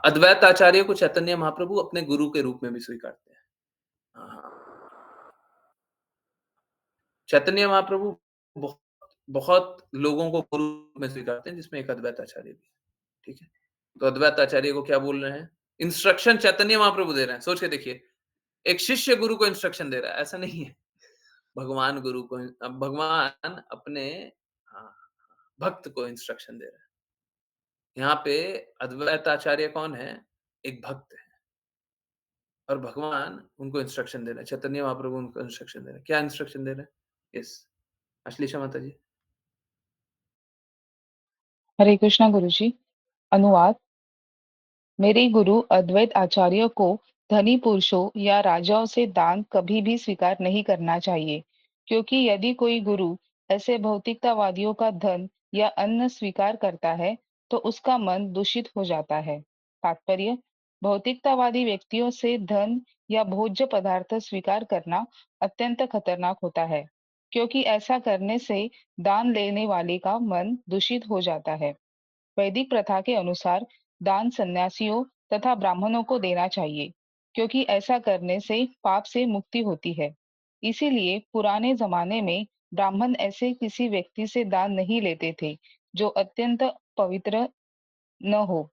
अद्वैत आचार्य को चैतन्य महाप्रभु अपने गुरु के रूप में भी स्वीकारते हैं। चैतन्य महाप्रभु बहुत बहुत लोगों को गुरु में स्वीकारते हैं, जिसमें एक अद्वैत आचार्य भी है, ठीक है? तो अद्वैत आचार्य को क्या बोल रहे हैं? इंस्ट्रक्शन चैतन्य महाप्रभु दे रहे हैं, सोच के देखिए। एक शिष्य गुरु को इंस्ट्रक्शन दे रहा है, ऐसा नहीं है। भगवान गुरु को भगवान अपने हाँ, भक्त को इंस्ट्रक्शन दे रहे हैं। यहाँ पे अद्वैत आचार्य कौन है? एक भक्त है और भगवान उनको इंस्ट्रक्शन दे रहे हैं। चैतन्य महाप्रभु उनको इंस्ट्रक्शन दे रहे हैं। क्या इंस्ट्रक्शन दे रहे हैं? यस, अश्लीषा माता जी। हरे कृष्णा गुरुजी। अनुवाद। मेरे गुरु अद्वैत आचार्य को धनी पुरुषों या राजाओं से दान कभी भी स्वीकार नहीं करना चाहिए, क्योंकि यदि कोई गुरु ऐसे भौतिकतावादियों का धन या अन्न स्वीकार करता है, तो उसका मन दूषित हो जाता है। तात्पर्य: भौतिकतावादी व्यक्तियों से धन या भोज्य पदार्थ स्वीकार करना अत्यंत खतरनाक होता है, क्योंकि ऐसा करने से दान लेने वाले का मन दूषित हो जाता है। वैदिक प्रथा के अनुसार दान सन्यासियों तथा ब्राह्मणों को देना चाहिए, क्योंकि ऐसा करने से पाप से मुक्ति होती है। इसीलिए पुराने जमाने में ब्राह्मण ऐसे किसी व्यक्ति से दान नहीं लेते थे जो अत्यंत पवित्र न हो।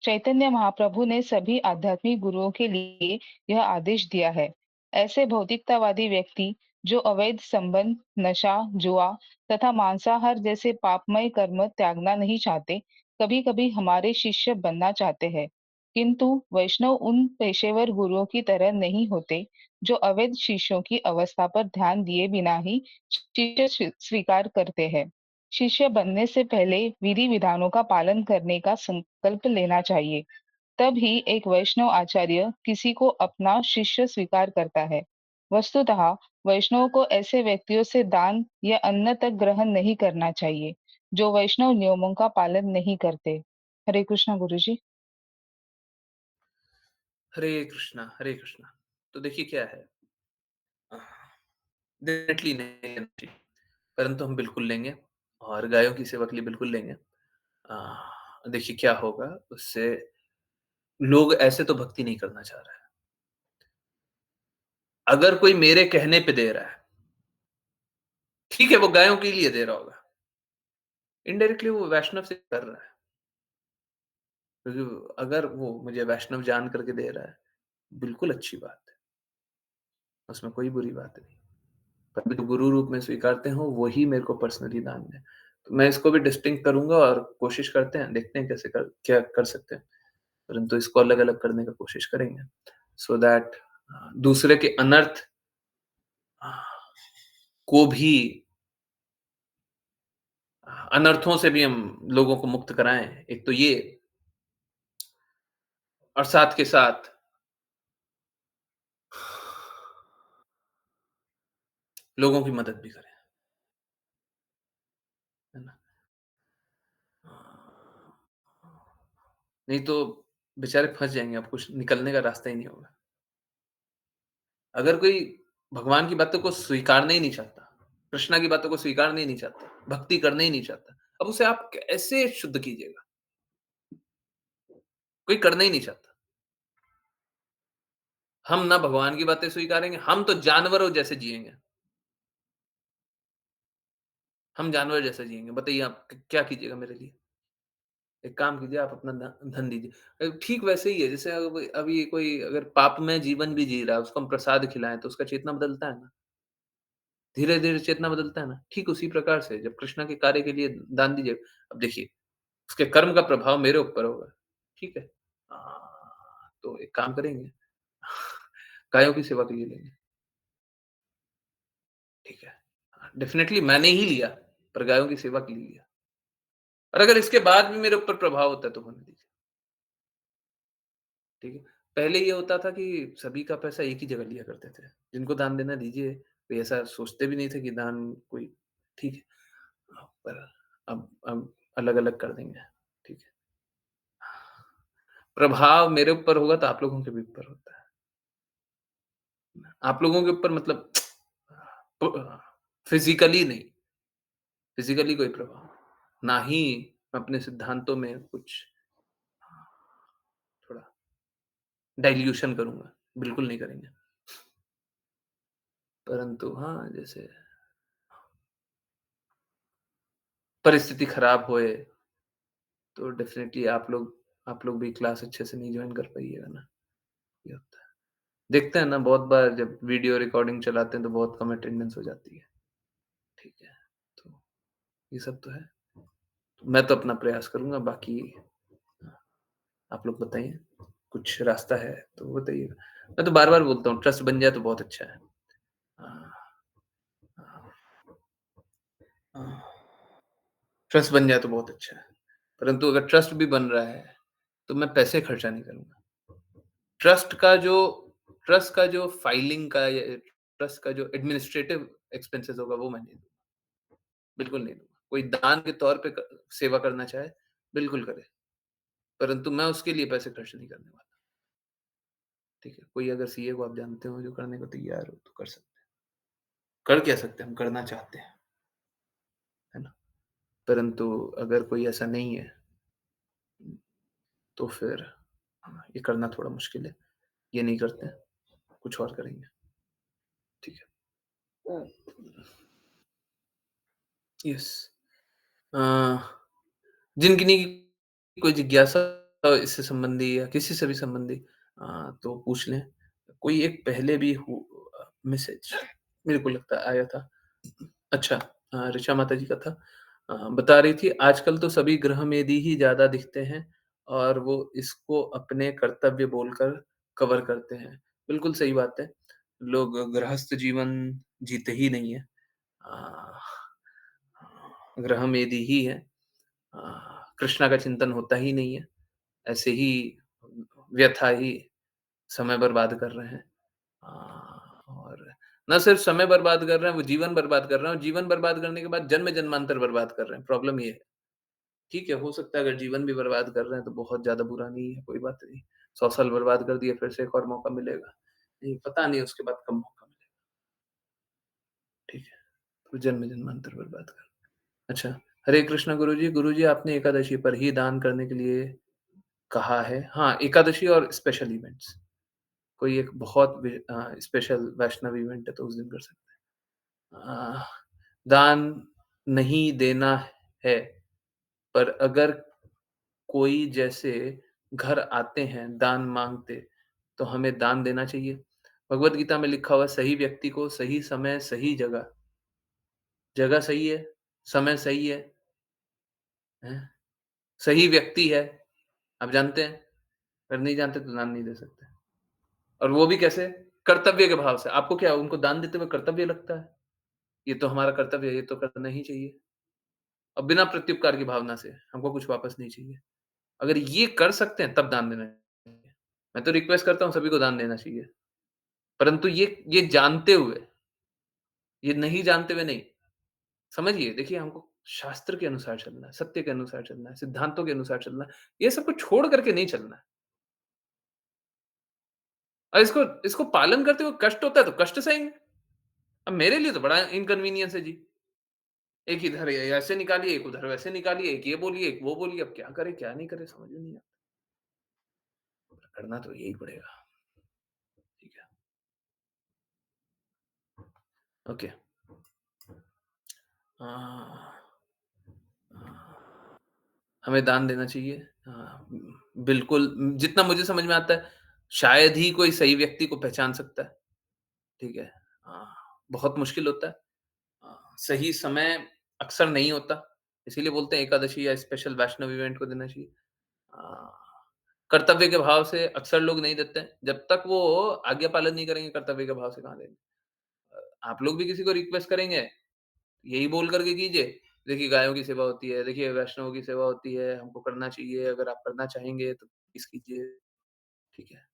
चैतन्य महाप्रभु ने सभी आध्यात्मिक गुरुओं के लिए यह आदेश दिया है। ऐसे भौतिकतावादी व्यक्ति जो अवैध संबंध, नशा, जुआ तथा मांसाहार जैसे पापमय कर्म त्यागना नहीं चाहते, कभी-कभी हमारे शिष्य बनना चाहते हैं। किंतु वैष्णव उन पेशेवर गुरुओं की तरह नहीं होते, जो अवैध शिष्यों की अवस्था पर ध्यान दिए बिना ही शिष्य स्वीकार करते हैं। शिष्य बनने से पहले विधि विधानों का पालन करने का संकल्प लेना चाहिए। तब ही एक वैष्णव आचार्य किसी को अपना शिष्य स्वीकार करता है। वस्तुतः वैष्णव को ऐसे व्यक्तियों से दान या अन्न तक ग्रहण नहीं करना चाहिए, जो वैष्णव नियमों का पालन नहीं करते। हरे कृष्णा गुरुजी। हरे कृष्णा, हरे कृष्णा। तो देखिए क्या है, डेफ़िनेटली नहीं लेना चाहिए, परंतु हम बिल्कुल लेंगे और गायों की सेवा के लिए बिल्कुल लेंगे। देखिए क्या होगा उससे, लोग ऐसे तो भक्ति नहीं करना चाह रहे हैं। अगर कोई मेरे कहने पे दे रहा है, ठीक है वो गायों के लिए दे रहा होगा, इनडायरेक्टली वो वैष्णव से कर रहा है। क्योंकि अगर वो मुझे वैष्णव जान करके दे रहा है, बिल्कुल अच्छी बात है, उसमें कोई बुरी बात नहीं। पर जो गुरु रूप में स्वीकारते हो, वही मेरे को पर्सनली दान दें। तो मैं इसको भी डिस्टिंक्ट करूँगा और कोशिश करते हैं, देखते हैं कैसे क्या कर सकते हैं। परंतु इसको अलग-अलग करने का कोशिश करेंगे, सो दैट दूसरे के अनर्थ अ, को भी अनर्थों से भी हम लोगों को मुक्त कराएँ। एक तो ये, और साथ के साथ लोगों की मदद भी करें, है ना? नहीं तो बेचारे फँस जाएँगे, अब कुछ निकलने का रास्ता ही नहीं होगा। अगर कोई भगवान की बातों को स्वीकारना ही नहीं चाहता, कृष्णा की बातों को स्वीकारना ही नहीं चाहता, भक्ति करना ही नहीं चाहता, अब उसे आप कैसे शुद्ध कीजिएगा? कोई करना ही नहीं चाहता। हम ना भगवान की बातें स्वीकारेंगे, हम तो जानवरों जैसे जिएँगे। हम जानवर जैसा जिएँगे, बताइए आप क्या कीजिएगा मेरे लिए? एक काम कीजिए, आप अपना धन दीजिए। ठीक वैसे ही है जैसे अब अभी कोई अगर पापमय जीवन भी जी रहा है, उसको हम प्रसाद खिलाएँ तो उसका चेतना बदलता है ना। धीरे-धीरे चेतना बदलता है ना। ठीक उसी प्रकार से जब कृष्णा के कार्य के लिए दान दीजिए, अब देखिए उसके कर्म का प्रभाव मेरे ऊपर होगा, ठीक है? तो एक काम करेंगे, गायों की सेवा के लिए लेंगे, ठीक है? डेफ़िनेटली मैंने ही लिया, पर गायों की सेवा के लिए लिया। और अगर इसके बाद भी मेरे ऊपर प्रभाव होता है तो होने दीजिए, ठीक है? पहले ये होता था कि सभी का पैसा एक ही जगह लिया करते थे, जिनको दान देना दीजिए, कोई ऐसा सोचते भी नहीं थे कि दान कोई, ठीक है? पर अब अलग-अलग कर देंगे, ठीक है? प्रभाव मेरे ऊपर होगा तो आप लोगों के भी ऊपर होता है। आप लोगों के ऊपर मतलब फिज़िकली नहीं, फिज़िकली कोई प्रभाव, ना ही मैं अपने सिद्धांतों में कुछ थोड़ा डाइल्यूशन करूँगा, बिल्कुल नहीं करेंगे। परंतु हाँ, जैसे परिस्थिति खराब होए, तो डेफ़िनेटली आप लोग भी क्लास अच्छे से नहीं जॉइन कर पाइएगा ना, ये होता है। देखते हैं ना बहुत बार जब वीडियो रिकॉर्डिंग चलाते हैं तो बहुत कम अटेंडेंस हो जाती है, ठीक है? तो ये सब तो है। मैं तो अपना प्रयास करूँगा, बाकी आप लोग बताइए, कुछ रास्ता है तो बताइएगा। मैं तो बार-बार बोलता हूँ ट्रस्ट बन जाए तो बहुत अच्छा है। अ, अ, ट्रस्ट बन जाए तो बहुत अच्छा है। परंतु अगर ट्रस्ट भी बन रहा है, तो मैं पैसे खर्चा नहीं करूँगा। ट्रस्ट का जो ट्रस्ट का जो फाइलिंग का या ट्रस्ट का जो एडमिनिस्ट्रेटिव एक्सपेंसेस होगा वो मैं नहीं दूँगा, बिल्कुल नहीं दूँगा। कोई दान के तौर पे सेवा करना चाहे, बिल्कुल करे, परंतु मैं उसके लिए पैसे खर्च नहीं करने वाला, ठीक है? कोई अगर सीए को आप जानते हो जो करने को तैयार हो तो कर सकते हैं। कर क्या सकते हैं, हम करना चाहते हैं, है ना? परंतु अगर कोई ऐसा नहीं है, तो फिर ये करना थोड़ा मुश्किल है। ये नहीं करते हैं, कुछ और करेंगे, ठीक है? यस। अ, जिनकी कोई जिज्ञासा हो इससे संबंधी या किसी से भी संबंधी, तो पूछ लें। कोई एक पहले भी मैसेज मेरे को लगता है आया था। अच्छा, ऋचा माता जी का था। बता रही थी आजकल तो सभी गृहमेधी ही ज़्यादा दिखते हैं और वो इसको अपने कर्तव्य बोलकर कवर करते हैं। बिल्कुल सही बात है। लोग गृहस्थ जीवन जीते ही नहीं हैं। अ, गृहमेधी ही हैं। अ, कृष्णा का चिंतन होता ही नहीं है। ऐसे ही व्यथा ही समय बर्बाद कर रहे हैं। और ना सिर्फ़ समय बर्बाद कर रहे हैं, वो जीवन बर्बाद कर रहे हैं और जीवन बर्बाद करने के बाद जन्म-जन्मांतर बर्बाद कर रहे हैं। प्रॉब्लम ये है। ठीक है, हो सकता है अगर जीवन भी बर्बाद कर रहे हैं तो बहुत ज़्यादा बुरा नहीं है, कोई बात नहीं। 100 साल बर्बाद कर दिए, फिर से एक और मौका मिलेगा। नहीं, पता नहीं उसके बाद कब मौका मिलेगा, ठीक है? तो जन्म-जन्मांतर बर्बाद कर अच्छा, हरे कृष्णा गुरुजी आपने एकादशी पर ही दान करने के लिए कहा है। हाँ, एकादशी और स्पेशल इवेंट्स। कोई एक बहुत स्पेशल वैष्णव इवेंट है तो उस दिन कर सकते हैं। दान नहीं देना है, पर अगर कोई जैसे घर आते हैं दान माँगते, तो हमें दान देना चाहिए। भगवद गीता में लिखा हुआ है सही व्यक्ति को सही समय, सही जगह, जगह सही है, समय सही है, हैं? सही व्यक्ति है, आप जानते हैं? अगर नहीं जानते तो दान नहीं दे सकते। और वो भी कैसे? कर्तव्य के भाव से। आपको क्या उनको दान देते हुए कर्तव्य लगता है? ये तो हमारा कर्तव्य है, ये तो करना ही चाहिए। और बिना प्रत्युपकार की भावना से, हमको कुछ वापस नहीं चाहिए। अगर ये कर सकते हैं तब दान देना चाहिए। मैं तो रिक्वेस्ट करता हूँ सभी को दान देना चाहिए। परंतु ये जानते हुए, ये नहीं जानते हुए नहीं। समझिए, देखिए हमको शास्त्र के अनुसार चलना है, सत्य के अनुसार चलना है, सिद्धांतों के अनुसार चलना है। ये सब कुछ छोड़ करके नहीं चलना है। और इसको इसको पालन करते हुए कष्ट होता है तो कष्ट सहेंगे। अब मेरे लिए तो बड़ा इनकन्वीनियंस है जी। एक इधर ऐसे निकालिए, एक उधर वैसे निकालिए, एक ये बोलिए, एक वो बोलिए। अब क्या करें, क्या नहीं करें समझ में नहीं आता। करना तो यही पड़ेगा। ठीक है। ओके। अ, हमें दान देना चाहिए। बिल्कुल जितना मुझे समझ में आता है, शायद ही कोई सही व्यक्ति को पहचान सकता है। ठीक है। अ, बहुत मुश्किल होता है। सही समय अक्सर नहीं होता। इसीलिए बोलते हैं एकादशी या स्पेशल वैष्णव इवेंट को देना चाहिए। अ, कर्तव्य के भाव से अक्सर लोग नहीं देते हैं। जब तक वो आज्ञा पालन नहीं करेंगे, कर्तव्य के भाव से कहाँ देंगे? आप लोग भी किसी को रिक्वेस्ट करेंगे, यही बोल कर के कीजिए, देखिए गायों की सेवा होती है, देखिए वैष्णवों की सेवा होती है, हमको करना चाहिए, अगर आप करना चाहेंगे तो प्लीज़ कीजिए, ठीक है।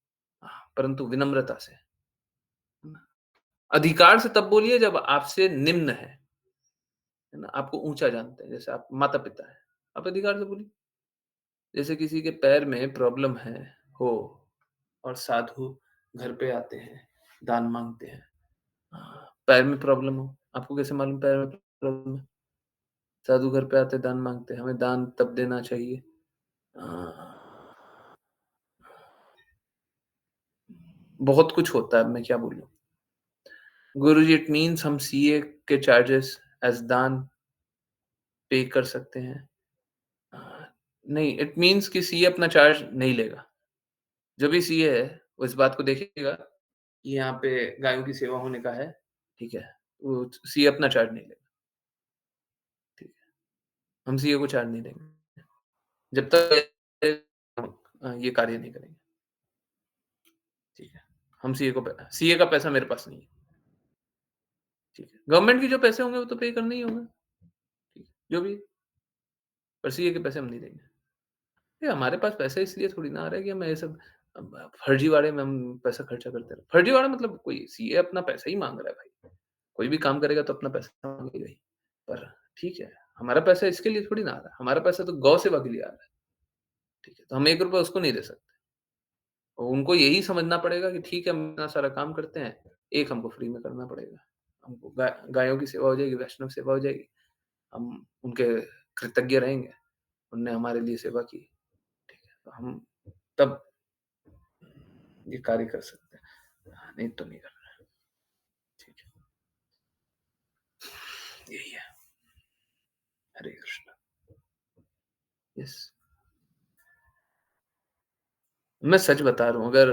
परंतु विनम्रता से, है ना? अधिकार से तब बोलिए जब आपसे निम्न है ना? आपको ऊँचा जानते हैं, जैसे आप माता-पिता हैं, आप अधिकार से बोलिए। जैसे किसी के पैर में प्रॉब्लम हो और साधु घर पे आते हैं, दान माँगते हैं। पैर में प्रॉब्लम हो, आपको कैसे मालूम पैर में प्रॉब्लम है? साधु घर पे आते दान माँगते हैं, हमें दान तब देना चाहिए बहुत कुछ होता है, मैं क्या बोलूँ? गुरुजी इट मीन्स हम सीए के चार्जेस एज़ दान पे कर सकते हैं। अ, नहीं इट मीन्स कि सीए अपना चार्ज नहीं लेगा। जो भी सीए है, वो इस बात को देखेगा कि यहाँ पे गायों की सेवा होने का है, ठीक है? वो सीए अपना चार्ज नहीं लेगा, ठीक है? हम सीए को चार्ज नहीं देंगे, जब तक ये कार्य नहीं करेंगे, ठीक है? हम सीए का पैसा मेरे पास नहीं है, ठीक है? गवर्नमेंट के जो पैसे होंगे वो तो पे करने ही होंगे, ठीक है? जो भी पर सीए के पैसे हम नहीं देंगे। ये हमारे पास पैसा इसलिए थोड़ी ना आ रहा है कि हम ये सब फर्जीवाड़े में हम पैसा खर्चा करते रहे। फर्जीवाड़ा मतलब कोई सीए अपना पैसा ही माँग रहा है भाई। कोई भी काम करेगा तो अपना पैसा माँगेगा ही। पर ठीक है, हमारा पैसा इसके लिए थोड़ी ना आ रहा है। हमारा पैसा तो गौ सेवा के लिए आ रहा है। ठीक है, तो हम ₹1 उसको नहीं दे सकते। और उनको यही समझना पड़ेगा कि ठीक है, हम इतना सारा काम करते हैं, एक हमको फ्री में करना पड़ेगा। हमको गायों की सेवा हो जाएगी, वैष्णव सेवा हो जाएगी। हम उनके कृतज्ञ रहेंगे, उनने हमारे लिए सेवा की। ठीक है, तो हम तब ये कार्य कर सकते हैं। नहीं तो नहीं कर रहे हैं। ठीक है। यही है। हरे कृष्ण। यस। मैं सच बता रहा हूँ, अगर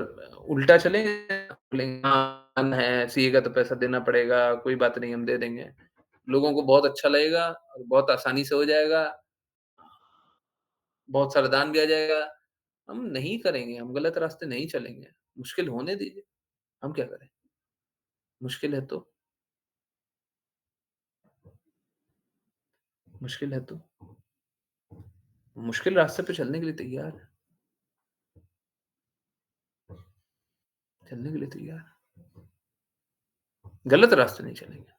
उल्टा चलेंगे बोलेंगे हाँ, है, सीए का तो पैसा देना पड़ेगा, कोई बात नहीं हम दे देंगे। लोगों को बहुत अच्छा लगेगा और बहुत आसानी से हो जाएगा, बहुत सारा दान दिया जाएगा। हम नहीं करेंगे, हम गलत रास्ते नहीं चलेंगे, मुश्किल होने दीजिए, हम क्या करें? मुश्किल है तो मुश्किल है तो मुश्किल रास्ते पे चलने के लिए तैयार हैं, चलने के लिए तैयार हैं। गलत रास्ते नहीं चलेंगे,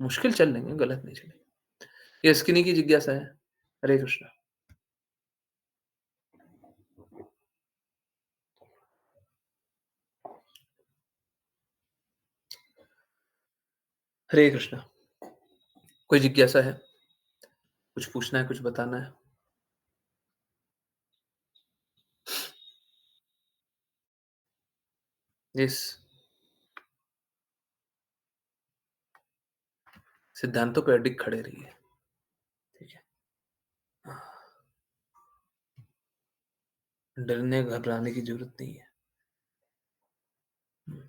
मुश्किल चल लेंगे, गलत नहीं चलेंगे। ये स्किनी की जिज्ञासा है। हरे कृष्णा। हरे कृष्णा। कोई जिज्ञासा है? कुछ पूछना है, कुछ बताना है? यस। सिद्धांतों पे अडिग खड़े रहिए, ठीक है? डरने, घबराने की ज़रूरत नहीं है। हुँ,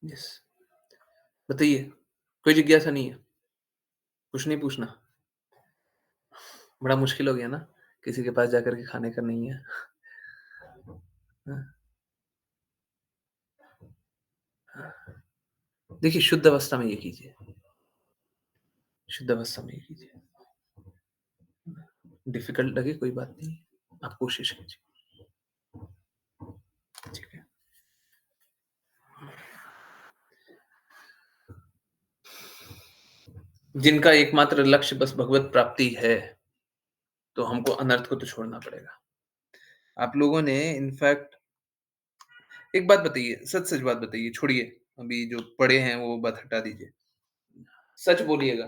यस। बताइए, कोई जिज्ञासा नहीं है? कुछ नहीं पूछना? बड़ा मुश्किल हो गया ना, किसी के पास जाकर के खाने का नहीं है। हाँ, हाँ। देखिए, शुद्ध अवस्था में ये कीजिए, शुद्ध अवस्था में ये कीजिए। डिफ़िकल्ट लगे कोई बात नहीं, आप कोशिश कीजिए, ठीक है? जिनका एकमात्र लक्ष्य बस भगवत प्राप्ति है, तो हमको अनर्थ को तो छोड़ना पड़ेगा। आप लोगों ने इनफैक्ट एक बात बताइए, सच-सच बात बताइए, छोड़िए, अभी जो पढ़े हैं वो बात हटा दीजिए। सच बोलिएगा,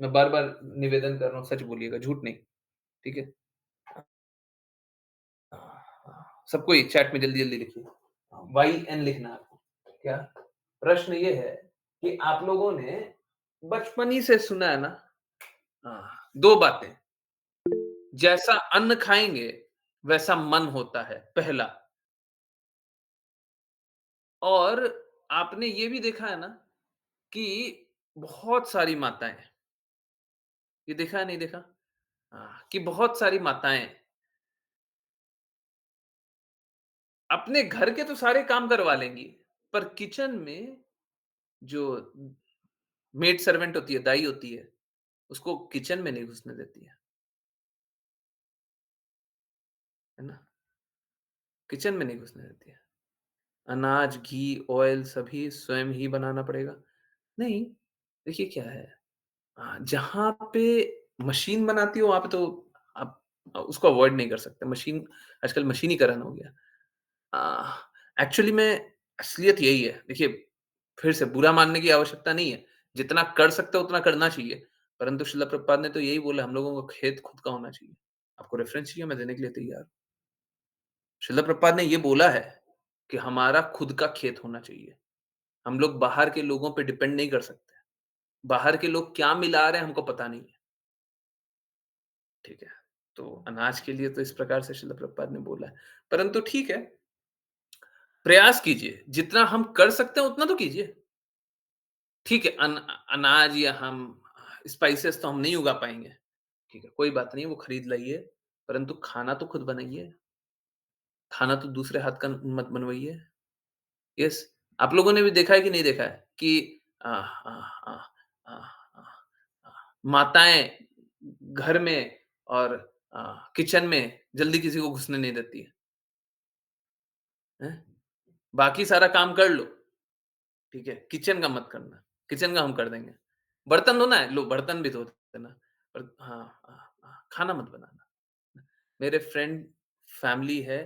मैं बार-बार निवेदन कर रहा हूँ, सच बोलिएगा, झूठ नहीं, ठीक है? सबको ही चैट में जल्दी-जल्दी लिखिए। YN लिखना है आपको। क्या? प्रश्न ये है कि आप लोगों ने बचपन ही से सुना है ना, 2 बातें, जैसा अन्न खाएँगे, वैसा मन होता है, पहला। और आपने ये भी देखा है ना कि बहुत सारी माताएँ, ये देखा है, नहीं देखा? कि बहुत सारी माताएँ अपने घर के तो सारे काम करवा लेंगी, पर किचन में जो मेड सर्वेंट होती है, दाई होती है, उसको किचन में नहीं घुसने देती है ना? किचन में नहीं घुसने देती है। अनाज, घी, ऑयल सभी स्वयं ही बनाना पड़ेगा। नहीं, देखिए क्या है, जहाँ पे मशीन बनाती हो वहाँ पे तो आप उसको अवॉइड नहीं कर सकते। मशीन आजकल मशीनीकरण हो गया। एक्चुअली में असलियत यही है। देखिए, फिर से बुरा मानने की आवश्यकता नहीं है। जितना कर सकते हो उतना करना चाहिए। परंतु शिला प्रभुपाद ने तो यही बोला, हम लोगों को खेत खुद का होना चाहिए। आपको रेफरेंस चाहिए, मैं देने के लिए तैयार हूँ। शिला प्रभुपाद ने ये बोला है कि हमारा खुद का खेत होना चाहिए। हम लोग बाहर के लोगों पे डिपेंड नहीं कर सकते। बाहर के लोग क्या मिला रहे हैं हमको पता नहीं है। ठीक है? तो अनाज के लिए तो इस प्रकार से शिला प्रभुपाद ने बोला है। परंतु ठीक है, प्रयास कीजिए। जितना हम कर सकते हैं उतना तो कीजिए। ठीक है, अनाज या हम स्पाइसेस तो हम नहीं उगा पाएँगे। ठीक है, कोई बात नहीं, वो खरीद लाइए, परंतु खाना तो खुद बनाइए। खाना तो दूसरे हाथ का मत बनवाइए। यस, आप लोगों ने भी देखा है कि नहीं देखा है कि अ अ अ अ अ अ, माताएँ घर में और किचन में जल्दी किसी को घुसने नहीं देती हैं। बाकी सारा काम कर लो, ठीक है? किचन का मत करना, किचन का हम कर देंगे। बर्तन धोना है, लो बर्तन भी धो देना, पर खाना मत बनाना। मेरे फ्रेंड फैमिली है,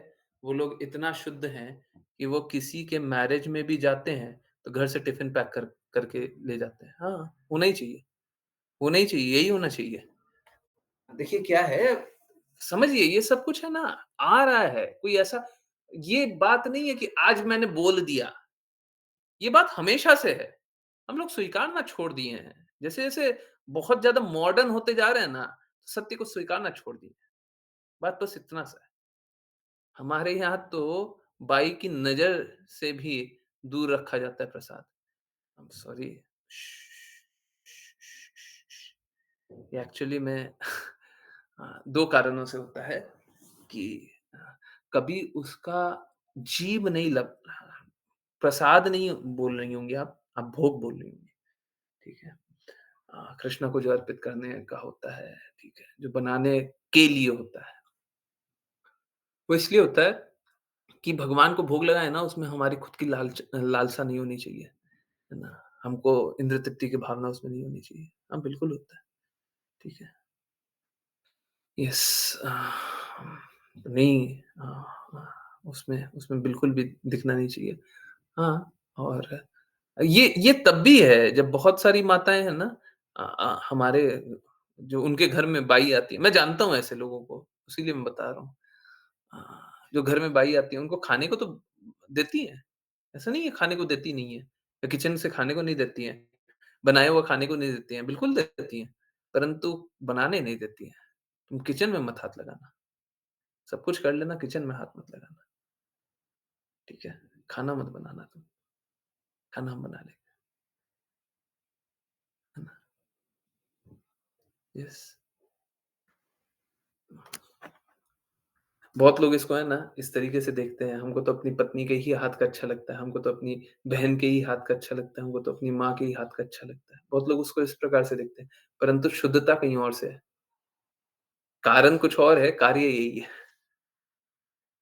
वो लोग इतना शुद्ध हैं कि वो किसी के मैरिज में भी जाते हैं, तो घर से टिफ़िन पैक करके ले जाते हैं। हाँ, होना ही चाहिए, होना ही चाहिए, यही होना चाहिए। देखिए क्या है, समझिए ये सब कुछ है ना, आ रहा है, कोई ऐसा ये बात नहीं है कि आज मैंने बोल दिया, ये बात हमेशा से है। हम लोग स्वीकारना छोड़ दिए हैं। जैसे-जैसे बहुत ज़्यादा मॉडर्न होते जा रहे हैं ना, सत्य को स्वीकारना छोड़ दिए हैं। बात बस इतना सा है। हमारे यहाँ तो बाई की नज़र से भी दूर रखा जाता है प्रसाद। I am sorry. ये एक्चुअली में 2 कारणों से होता है कि अ, कभी उसका जीभ नहीं लग प्रसाद नहीं बोल रही होंगी आप भोग बोल रही होंगी, ठीक है? कृष्ण को जो अर्पित करने का होता है, ठीक है? जो बनाने के लिए होता है। वो इसलिए होता है कि भगवान को भोग लगाए ना, उसमें हमारी खुद की लालसा नहीं होनी चाहिए, है ना? हमको इंद्र तृप्ति की भावना उसमें नहीं होनी चाहिए। हाँ, बिल्कुल होता है, ठीक है? यस नहीं उसमें उसमें बिल्कुल भी दिखना नहीं चाहिए। हाँ, और ये तब भी है जब बहुत सारी माताएँ हैं ना हमारे जो उनके घर में बाई आती है, मैं जानता हूँ ऐसे लोगों को, इसीलिए मैं बता रहा हूँ। जो घर में बाई आती है उनको खाने को तो देती हैं, ऐसा नहीं है खाने को देती नहीं है, या किचन से खाने को नहीं देती हैं, बनाया हुआ खाने को नहीं देती हैं, बिल्कुल देती हैं, परंतु बनाने नहीं देती हैं। तुम किचन में मत हाथ लगाना, सब कुछ कर लेना, किचन में हाथ मत लगाना, ठीक है? खाना मत बनाना तुम, खाना हम बना लेंगे, है ना? यस। बहुत लोग इसको है ना इस तरीके से देखते हैं, हमको तो अपनी पत्नी के ही हाथ का अच्छा लगता है, हमको तो अपनी बहन के ही हाथ का अच्छा लगता है, हमको तो अपनी माँ के ही हाथ का अच्छा लगता है। बहुत लोग उसको इस प्रकार से देखते हैं, परंतु शुद्धता कहीं और से है। कारण कुछ और है, कार्य यही है।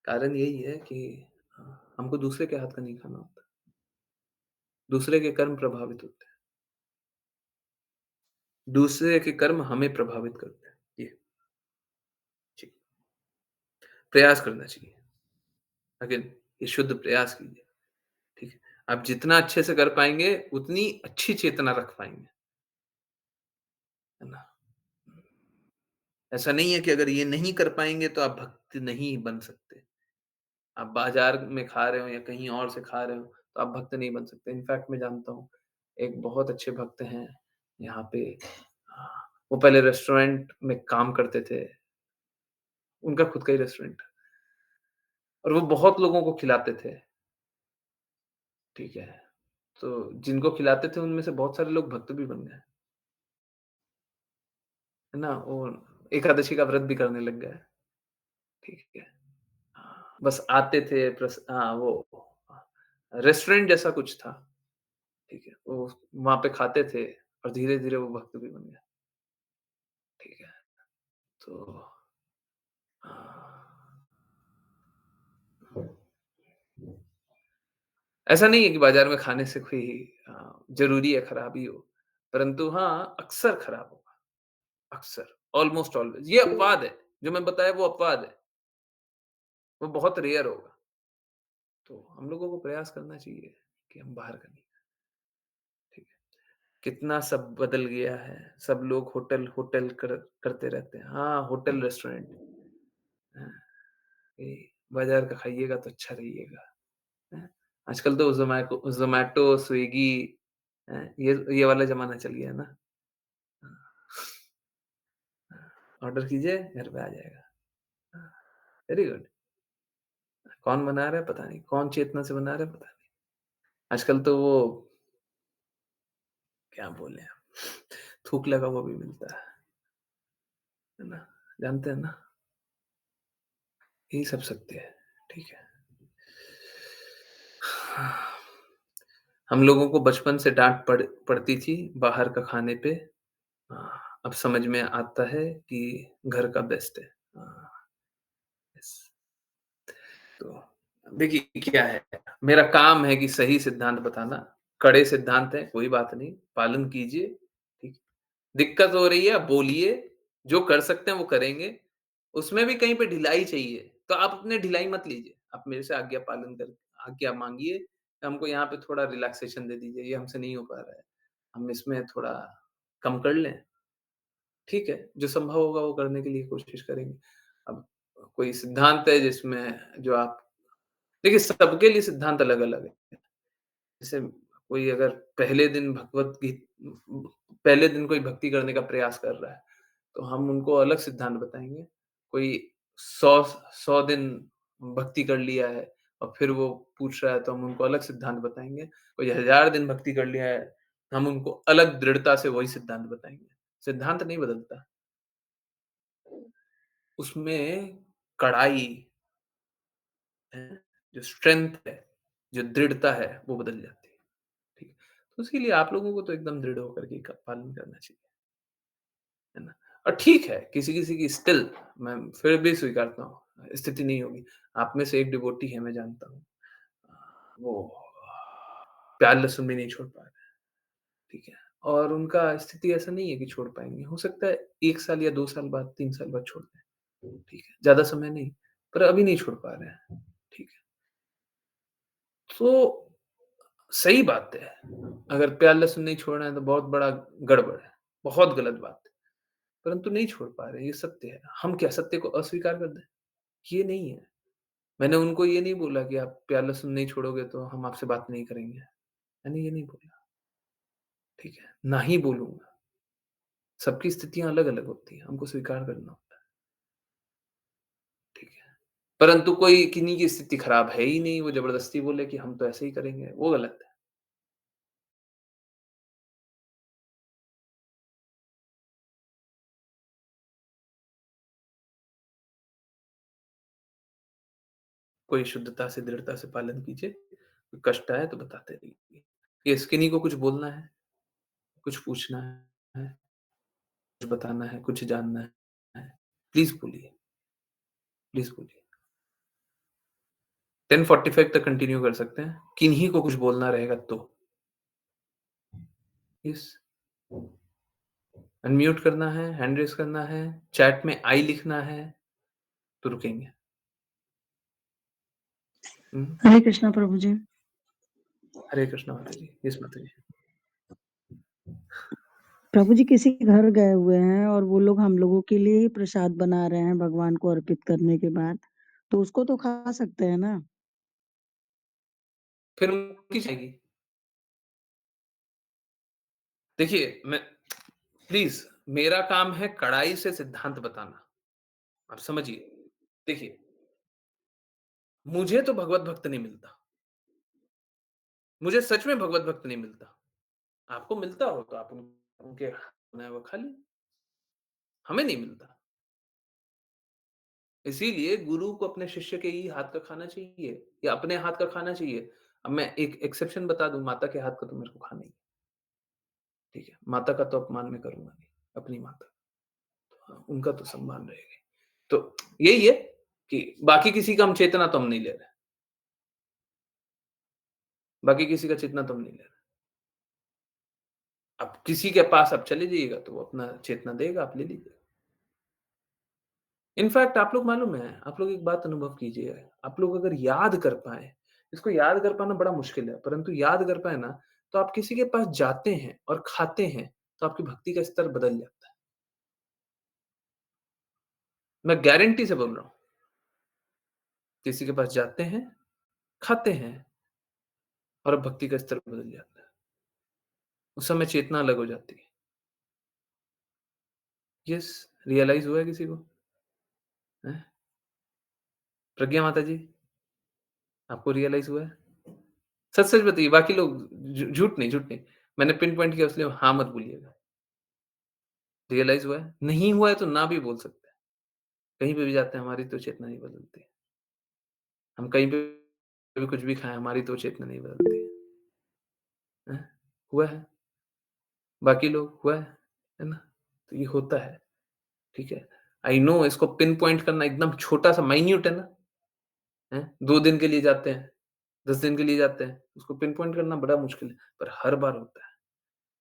कारण यही है कि हमको दूसरे के हाथ का नहीं खाना होता। दूसरे के कर्म प्रभावित होते हैं। दूसरे के कर्म हमें प्रभावित करते हैं। ये, जी, प्रयास करना चाहिए। अगेन ये शुद्ध प्रयास कीजिए, ठीक है? आप जितना अच्छे से कर पाएँगे, उतनी अच्छी चेतना रख पाएँगे, है ना? ऐसा नहीं है कि अगर ये नहीं कर पाएँगे तो आप भक्त नहीं बन सकते। आप बाज़ार में खा रहे हो या कहीं और से खा रहे हो, तो आप भक्त नहीं बन सकते। इनफैक्ट मैं जानता हूँ, एक बहुत अच्छे भक्त हैं यहाँ पे वो पहले रेस्टोरेंट में काम करते थे। उनका खुद का ही रेस्टोरेंट है और वो बहुत लोगों को खिलाते थे, ठीक है? तो जिनको खिलाते थे उनमें से बहुत सारे लोग भक्त भी बन गए, है ना? और एकादशी का व्रत भी करने लग गए, ठीक है? बस आते थे वो रेस्टोरेंट जैसा कुछ था, ठीक है? वो वहाँ पे खाते थे और धीरे-धीरे वो भक्त भी बन गए, ठीक है? तो अ, ऐसा नहीं है कि बाज़ार में खाने से कोई ज़रूरी है खराबी हो, परंतु हाँ, अक्सर खराब होगा, अक्सर, ऑलमोस्ट ऑलवेज़ ये अपवाद है, जो मैं बताया वो अपवाद है, वो बहुत रेयर होगा। तो हम लोगों को प्रयास करना चाहिए कि हम बाहर का नहीं, ठीक है? कितना सब बदल गया है, सब लोग होटल होटल करते रहते हैं। हाँ, होटल रेस्टोरेंट हाँ, ये बाज़ार का खाइएगा तो अच्छा रहिएगा, हैं? आजकल तो ज़ोमैटो, स्विगी ये वाला ज़माना चल गया है ना। हाँ, हाँ, ऑर्डर कीजिए, घर पे आ जाएगा। हाँ, वेरी गुड। कौन बना रहा है पता नहीं, कौन चेतना से बना रहा है पता नहीं। आजकल तो वो क्या बोलें थूक लगा हुआ भी मिलता है ना? जानते हैं ना? यही सब सत्य है, ठीक है? हम लोगों को बचपन से डाँट पड़ती थी बाहर का खाने पे। अब समझ में आता है कि घर का बेस्ट है। यस। तो देखिए क्या है, मेरा काम है कि सही सिद्धांत बताना, कड़े सिद्धांत हैं, कोई बात नहीं, पालन कीजिए, ठीक। दिक्कत हो रही है, आप बोलिए, जो कर सकते हैं वो करेंगे, उसमें भी कहीं पे ढिलाई चाहिए, तो आप अपने ढिलाई मत लीजिए, आप मेरे से आज्ञा माँगिए, हमको यहाँ पे थोड़ा रिलैक्सेशन दे दीजिए, ये हमसे नहीं हो पा रहा है, हम इसमें थोड़ा कम कर लें, ठीक है, जो संभव होगा वो करने के लिए कोशिश करेंगे। अब कोई सिद्धांत है जिसमें जो आप देखिए सबके लिए सिद्धांत अलग-अलग है। जैसे कोई अगर पहले दिन कोई भक्ति करने का प्रयास कर रहा है, तो हम उनको अलग सिद्धांत बताएँगे। कोई 100 दिन भक्ति कर लिया है, और फिर वो पूछ रहा है तो हम उनको अलग सिद्धांत बताएँगे। कोई 1000 दिन भक्ति कर लिया है, हम उनको अलग दृढ़ता से वही सिद्धांत बताएँगे। सिद्धांत नहीं बदलता, उसमें कड़ाई है, जो स्ट्रेंथ है, जो दृढ़ता है, वो बदल जाती है। ठीक है? तो उसके लिए आप लोगों को तो एकदम दृढ़ होकर के का पालन करना चाहिए, है ना? और ठीक है, किसी-किसी की स्टिल मैं फिर भी स्वीकारता हूँ, स्थिति नहीं होगी। आप में से एक डिवोटी है, मैं जानता हूँ। वो प्याज लहसुन भी नहीं छोड़ पा रहे हैं, ठीक है? और उनका स्थिति ऐसा नहीं है कि छोड़ पाएँगे। हो सकता है 1 साल या 2 साल बाद, 3 साल बाद छोड़ दें, ठीक है? ज़्यादा समय नहीं, पर अभी नहीं छोड़ पा रहे हैं, ठीक है? तो सही बात है, अगर प्याज लहसुन नहीं छोड़ना है तो बहुत बड़ा गड़बड़ है, बहुत गलत बात है, परंतु नहीं छोड़ पा रहे हैं, ये सत्य है। हम क्या सत्य को अस्वीकार कर दें? ये नहीं है। मैंने उनको ये नहीं बोला कि आप प्याज लहसुन नहीं छोड़ोगे तो हम आपसे बात नहीं करेंगे। मैंने ये नहीं बोला, ठीक है? ना ही बोलूँगा। सबकी स्थितियाँ अलग-अलग होती हैं, हमको स्वीकार करना होता है, ठीक है? परंतु कोई किन्हीं की स्थिति खराब है ही नहीं, वो ज़बरदस्ती बोले कि हम तो ऐसे ही करेंगे, वो गलत है। कोई शुद्धता से, दृढ़ता से पालन कीजिए। कोई कष्ट आए तो बताते रहिए। यस, किन्हीं को कुछ बोलना है, कुछ पूछना है, कुछ बताना है, कुछ जानना है, प्लीज़ बोलिए, प्लीज़ बोलिए। 10:45 तक कंटिन्यू कर सकते हैं। किन्हीं को कुछ बोलना रहेगा तो। यस, अनम्यूट करना है, हैंड रेज़ करना है, चैट में आई लिखना है, तो रुकेंगे। हुँ, हरे कृष्णा प्रभु जी। हरे कृष्णा माता जी। यस माता जी। प्रभु जी किसी के घर गए हुए हैं और वो लोग हम लोगों के लिए ही प्रसाद बना रहे हैं भगवान को अर्पित करने के बाद, तो उसको तो खा सकते हैं ना? फिर उनकी जाएगी। देखिए, मैं प्लीज़ मेरा काम है कड़ाई से सिद्धांत बताना। आप समझिए। देखिए, मुझे तो भगवत भक्त नहीं मिलता। मुझे सच में भगवत भक्त नहीं मिलता। आपको मिलता हो तो आप उनके बनाया हुआ खा लीजिए, हमें नहीं मिलता। इसीलिए गुरु को अपने शिष्य के ही हाथ का खाना चाहिए या अपने हाथ का खाना चाहिए। अब मैं एक एक्सेप्शन बता दूँ, माता के हाथ का तो मेरे को खाना ही है, ठीक है? माता का तो अपमान मैं करूँगा नहीं, अपनी माता। हाँ, उनका तो सम्मान रहेगा ही। तो यही है कि बाकी किसी का हम चेतना तो हम नहीं ले रहे। बाकी किसी का चेतना तो हम नहीं ले रहे। अब किसी के पास आप चले जाइएगा तो वो अपना चेतना देगा, आप ले लीजिए। इनफैक्ट आप लोग मालूम है, आप लोग एक बात अनुभव कीजिए, आप लोग अगर याद कर पाएँ, इसको याद कर पाना बड़ा मुश्किल है, परंतु याद कर पाएँ ना, तो आप किसी के पास जाते हैं और खाते हैं, तो आपकी भक्ति का स्तर बदल जाता है। मैं गारंटी से बोल रहा हूँ, किसी के पास जाते हैं, खाते हैं और अब भक्ति का स्तर बदल जाता है। उस समय चेतना अलग हो जाती है। यस, रियलाइज़ हुआ है किसी को? हैं? प्रज्ञा माता जी, आपको रियलाइज़ हुआ है? सच-सच बताइए, बाकी लोग झूठ नहीं। मैंने पिन पॉइंट किया इसलिए हाँ मत बोलिएगा। रियलाइज़ हुआ है? नहीं हुआ है तो ना भी बोल सकते हैं। कहीं पे भी जाते हैं हमारी तो चेतना नहीं बदलती। हम कहीं पे भी कुछ भी खाएँ हमारी तो चेतना नहीं बदलती। हैं? हुआ है? बाकी लोग हुआ है ना? तो ये होता है, ठीक है? आई नो इसको पिन पॉइंट करना एकदम छोटा-सा माइन्यूट है ना? हैं? 2 दिन के लिए जाते हैं, 10 दिन के लिए जाते हैं, उसको पिन पॉइंट करना बड़ा मुश्किल है, पर हर बार होता है।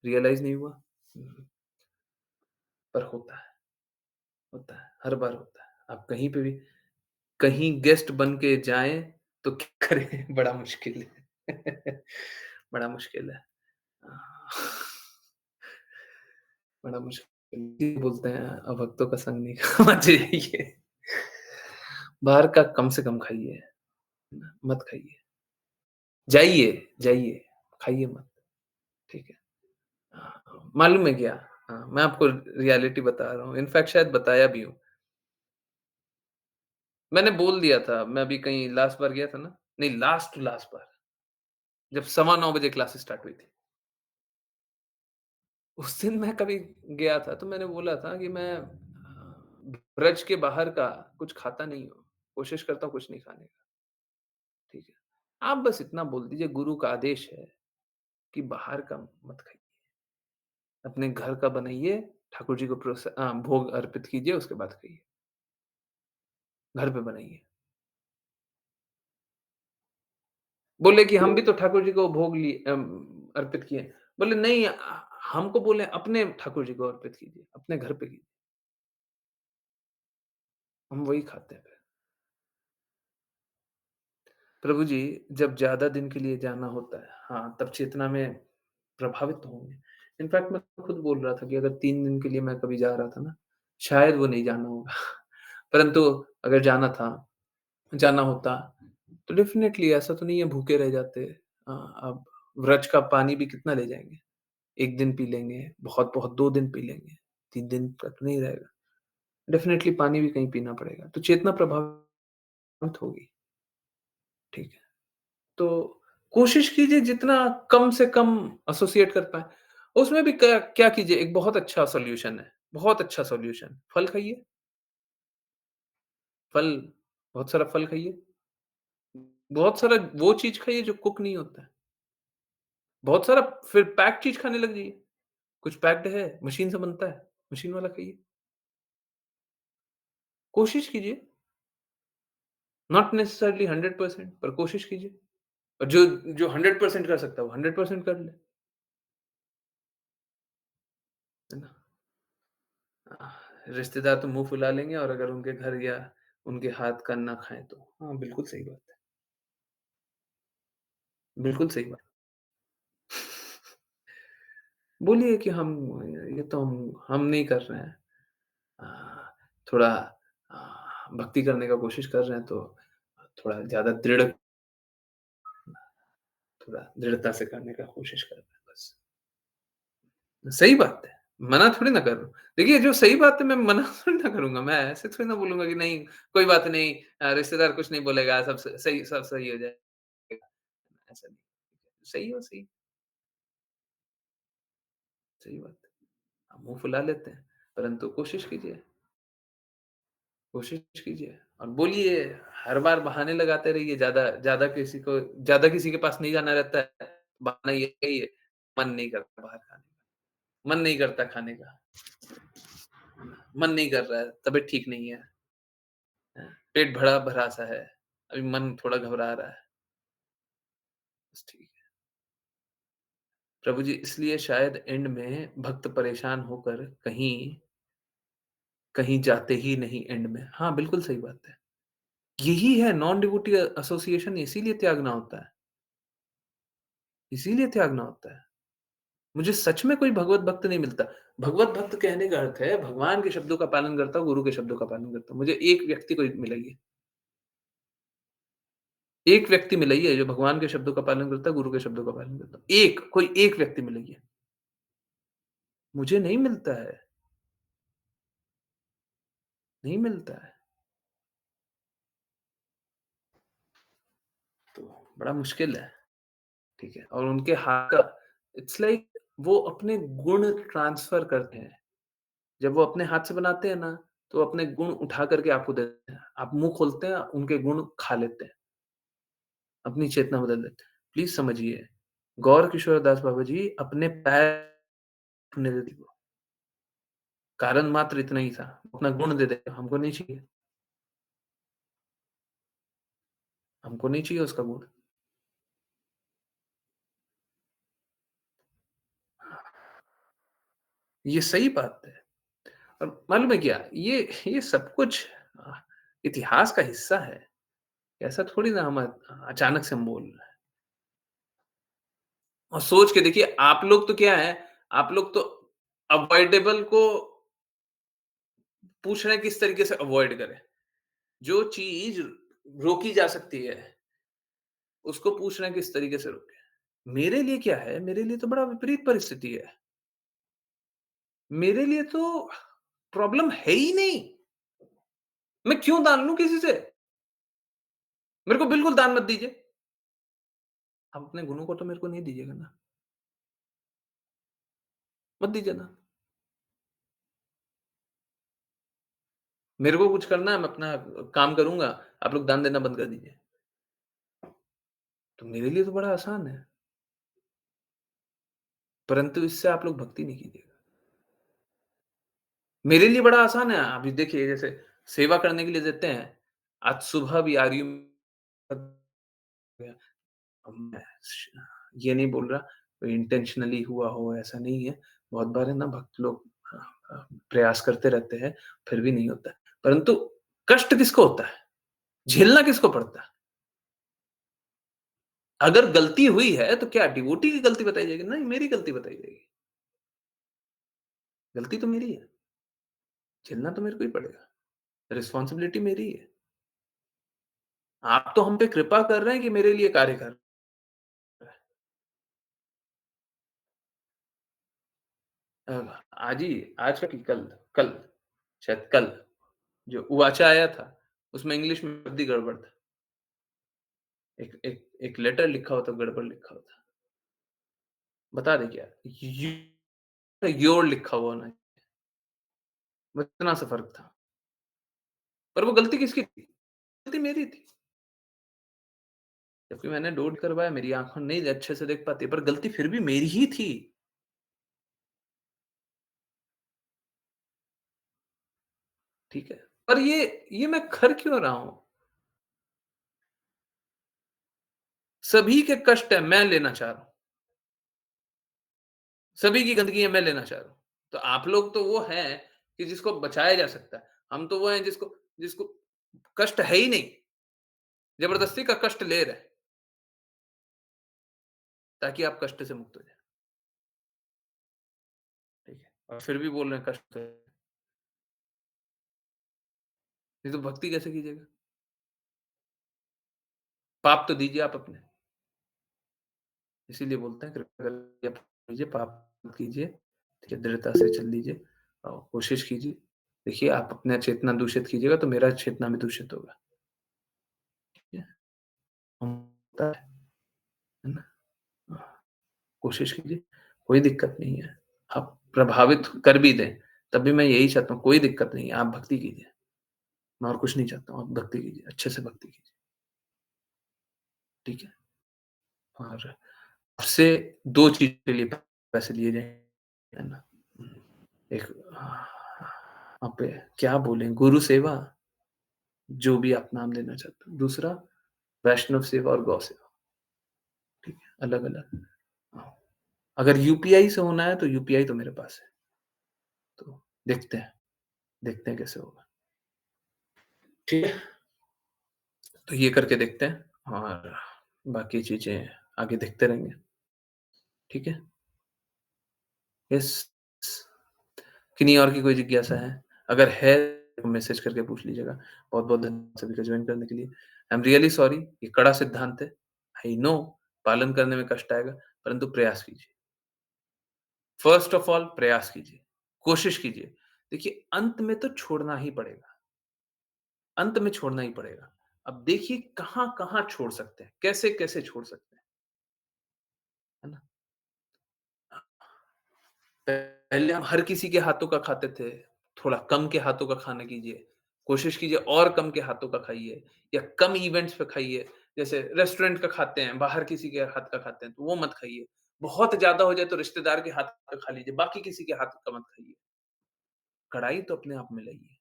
रियलाइज़ नहीं हुआ? पर होता है, हर बार होता है। आप कहीं पे भी कहीं गेस्ट बन के जाएँ तो क्या करें बड़ा मुश्किल है। बड़ा मुश्किल है। अ, बड़ा मुश्किल इसीलिए बोलते हैं अभक्तों का संग नहीं करना चाहिए। बाहर का कम से कम खाइए, है ना? मत खाइए। जाइए, खाइए मत, ठीक है? मालूम है क्या? मैं आपको रियलिटी बता रहा हूँ, इनफैक्ट शायद बताया भी हूँ। मैंने बोल दिया था, मैं अभी कहीं लास्ट बार गया था ना, नहीं, लास्ट टू लास्ट बार, जब 9:15 बजे क्लासेस स्टार्ट हुई थी। उस दिन मैं कभी गया था, तो मैंने बोला था कि मैं ब्रज के बाहर का कुछ खाता नहीं हूँ, कोशिश करता हूँ कुछ नहीं खाने का, ठीक है? आप बस इतना बोल दीजिए, गुरु का आदेश है कि बाहर का मत खाइए, अपने घर का बनाइए, ठाकुर जी को भोग अर्पित कीजिए, उसके बाद खाइए, घर पे बनाइए। बोले कि हम भी तो ठाकुर जी को अर्पित किए। बोले नहीं, हमको बोले अपने ठाकुर जी को अर्पित कीजिए, अपने घर पे कीजिए। हम वही खाते हैं फिर। प्रभु जी, जब ज़्यादा दिन के लिए जाना होता है, हाँ, तब चेतना में प्रभावित तो होंगे। इनफैक्ट मैं खुद बोल रहा था कि अगर 3 दिन के लिए मैं कभी जा रहा था ना, शायद वो नहीं जाना होगा। परंतु अगर जाना होता, तो डेफ़िनेटली ऐसा तो नहीं है भूखे रह जाते। अब व्रज का पानी भी कितना ले जाएँगे? 1 दिन पी लेंगे, बहुत-बहुत 2 दिन पी लेंगे, 3 दिन तक नहीं रहेगा। डेफ़िनेटली पानी भी कहीं पीना पड़ेगा, तो चेतना प्रभावित होगी, ठीक है। तो कोशिश कीजिए जितना कम से कम एसोसिएट कर पाएँ। उसमें भी क्या क्या कीजिए, एक बहुत अच्छा सॉल्यूशन है, बहुत अच्छा सॉल्यूशन, फल खाइए, फल बहुत सारा फल खाइए, बहुत सारा वो चीज़ खाइए जो कुक नहीं होता है, बहुत सारा फिर पैक्ड चीज़ खाने लग जाइए। कुछ पैक्ड है, मशीन से बनता है, मशीन वाला खाइए। कोशिश कीजिए, नॉट नेसेसरीली 100% पर कोशिश कीजिए। और जो जो 100% कर सकता है, वो 100% कर ले, है ना? रिश्तेदार तो मुँह फुला लेंगे और अगर उनके घर या उनके हाथ का ना खाएँ तो। हाँ, बिल्कुल सही बात है। बिल्कुल सही बात। बोलिए कि हम ये तो हम नहीं कर रहे हैं। थोड़ा भक्ति करने का कोशिश कर रहे हैं तो थोड़ा ज़्यादा थोड़ा दृढ़ता से करने का कोशिश कर रहे हैं बस। सही बात है, मना थोड़ी ना कर रहा हूँ। देखिए जो सही बात है मैं मना थोड़ी ना करूँगा, मैं ऐसे थोड़ी ना बोलूँगा कि नहीं कोई बात नहीं, रिश्तेदार कुछ नहीं बोलेगा, सब सही हो जाएगा, ऐसा नहीं। सही हो सही, सही बात है। हम मुँह फुला लेते हैं, परंतु कोशिश कीजिए और बोलिए, हर बार बहाने लगाते रहिए, ज़्यादा किसी के पास नहीं जाना रहता है, बहाना यही है, मन नहीं करता बाहर खाने का, मन नहीं करता खाने का, मन नहीं कर रहा है, तबीयत ठीक नहीं है। पेट भरा-भरा सा है, अभी मन थोड़ा घबरा रहा है, बस ठीक है। प्रभु जी इसलिए शायद एंड में भक्त परेशान होकर कहीं कहीं जाते ही नहीं एंड में। हाँ, बिल्कुल सही बात है। यही है नॉन डिवोटी एसोसिएशन, इसीलिए त्यागना होता है, इसीलिए त्यागना होता है। मुझे सच में कोई भगवत भक्त नहीं मिलता। भगवत भक्त कहने का अर्थ है भगवान के शब्दों का पालन करता हूँ, गुरु के शब्दों का पालन करता हूँ। मुझे एक व्यक्ति कोई मिलेगी, एक व्यक्ति मिली है जो भगवान के शब्दों का पालन करता है, गुरु के शब्दों का पालन करता है। कोई एक व्यक्ति मिली है। मुझे नहीं मिलता है, नहीं मिलता है। तो बड़ा मुश्किल है, ठीक है? और उनके हाथ का इट्स लाइक वो अपने गुण ट्रांसफ़र करते हैं। जब वो अपने हाथ से बनाते हैं ना, तो अपने गुण उठा करके आपको देते हैं। आप मुँह खोलते हैं, उनके गुण खा लेते हैं, अपनी चेतना बदल देते हैं। प्लीज़ समझिए, गौर किशोर दास बाबा जी अपने पैर छूने देते थे। कारण मात्र इतना ही था, अपना गुण दे दे, हमको नहीं चाहिए, हमको नहीं चाहिए उसका गुण। ये सही बात है। और मालूम है क्या? ये सब कुछ अ, इतिहास का हिस्सा है। ऐसा थोड़ी ना हम अचानक से हम बोल रहे हैं। और सोच के देखिए आप लोग तो क्या है, आप लोग तो अवॉइडेबल को पूछ रहे हैं किस तरीके से अवॉइड करें। जो चीज़ रोकी जा सकती है, उसको पूछ रहे हैं किस तरीके से रोकें। मेरे लिए क्या है, मेरे लिए तो बड़ा विपरीत परिस्थिति है। मेरे लिए तो प्रॉब्लम है ही नहीं। मैं क्यों दान लूँ किसी से? मेरे को बिल्कुल दान मत दीजिए। आप अपने गुणों को तो मेरे को नहीं दीजिएगा ना, मत दीजिए ना। मेरे को कुछ करना है, मैं अपना काम करूँगा, आप लोग दान देना बंद कर दीजिए। तो मेरे लिए तो बड़ा आसान है, परंतु इससे आप लोग भक्ति नहीं कीजिएगा। मेरे लिए बड़ा आसान है, अभी देखिए जैसे सेवा करने के लिए देते हैं, आज सुबह भी आरयू अब मैं श ये नहीं बोल रहा इंटेंशनली हुआ हो, ऐसा नहीं है। बहुत बार है ना भक्त लोग प्रयास करते रहते हैं, फिर भी नहीं होता है। परंतु कष्ट किसको होता है? झेलना किसको पड़ता है? अगर गलती हुई है तो क्या डिवोटी की गलती बताई जाएगी? नहीं, मेरी गलती बताई जाएगी। गलती तो मेरी है, झेलना तो मेरे को ही पड़ेगा, रिस्पॉन्सिबिलिटी मेरी है। आप तो हम पे कृपा कर रहे हैं कि मेरे लिए कार्य कर रहे हैं। आज ही आज का कि कल कल शायद कल जो उवाचा आया था, उसमें इंग्लिश में शब्द ही गड़बड़ था। एक लेटर लिखा होता, गड़बड़ लिखा होता। बता दें क्या? योर लिखा हुआ होना चाहिए। बस इतना सा फ़र्क था। पर वो गलती किसकी थी? गलती मेरी थी। जबकि मैंने डोड करवाया, मेरी आँखें नहीं अच्छे से देख पाती, पर गलती फिर भी मेरी ही थी। ठीक है? पर ये मैं कर क्यों रहा हूँ? सभी के कष्ट है, मैं लेना चाह रहा हूँ। सभी की गंदगी है, मैं लेना चाह रहा हूँ। तो आप लोग तो वो हैं कि जिसको बचाया जा सकता है। हम तो वो हैं जिसको जिसको कष्ट है ही नहीं, ज़बरदस्ती का कष्ट ले रहे हैं, ताकि आप कष्ट से मुक्त हो जाएँ। ठीक है? और फिर भी बोल रहे हैं कष्ट है। नहीं तो भक्ति कैसे कीजिएगा? पाप तो दीजिए आप अपने। इसीलिए बोलते हैं कृपया करके आप कीजिए, पाप मत कीजिए। ठीक है? दृढ़ता से चल लीजिए और कोशिश कीजिए। देखिए आप अपना चेतना दूषित कीजिएगा तो मेरा चेतना भी दूषित होगा। ठीक है? होता है ना? हाँ, कोशिश कीजिए, कोई दिक्कत नहीं है। आप प्रभावित कर भी दें, तब भी मैं यही चाहता हूँ, कोई दिक्कत नहीं है, आप भक्ति कीजिए। मैं और कुछ नहीं चाहता हूँ, आप भक्ति कीजिए, अच्छे से भक्ति कीजिए। ठीक है? और आपसे 2 चीज़ के लिए पैसे लिए जाएँगे, है ना? एक आप क्या बोलें, गुरु सेवा, जो भी आप नाम लेना चाहते हो। दूसरा वैष्णव सेवा और गौ सेवा, ठीक है? अलग-अलग। हाँ, अगर यूपीआई से होना है तो यूपीआई तो मेरे पास है। तो देखते हैं कैसे होगा। ठीक है? तो ये करके देखते हैं और बाकी चीज़ें आगे देखते रहेंगे। ठीक है? यस। किन्हीं और की कोई जिज्ञासा है? अगर है तो मैसेज करके पूछ लीजिएगा। बहुत-बहुत धन्यवाद सभी का जॉइन करने के लिए। आई एम रियली सॉरी, ये कड़ा सिद्धांत है। आई नो पालन करने में कष्ट आएगा, परंतु प्रयास कीजिए। फर्स्ट ऑफ ऑल प्रयास कीजिए, कोशिश कीजिए। देखिए अंत में तो छोड़ना ही पड़ेगा, अंत में छोड़ना ही पड़ेगा। अब देखिए कहाँ-कहाँ छोड़ सकते हैं, कैसे-कैसे छोड़ सकते हैं, है ना? पहले हम हर किसी के हाथों का खाते थे, थोड़ा कम के हाथों का खाना कीजिए। कोशिश कीजिए और कम के हाथों का खाइए या कम इवेंट्स पे खाइए। जैसे रेस्टोरेंट का खाते हैं, बाहर किसी के हाथ का खाते हैं, तो वो मत खाइए। बहुत ज़्यादा हो जाए तो रिश्तेदार के हाथ का खा लीजिए, बाकी किसी के हाथ का मत खाइए। कड़ाई तो अपने आप में लाइए,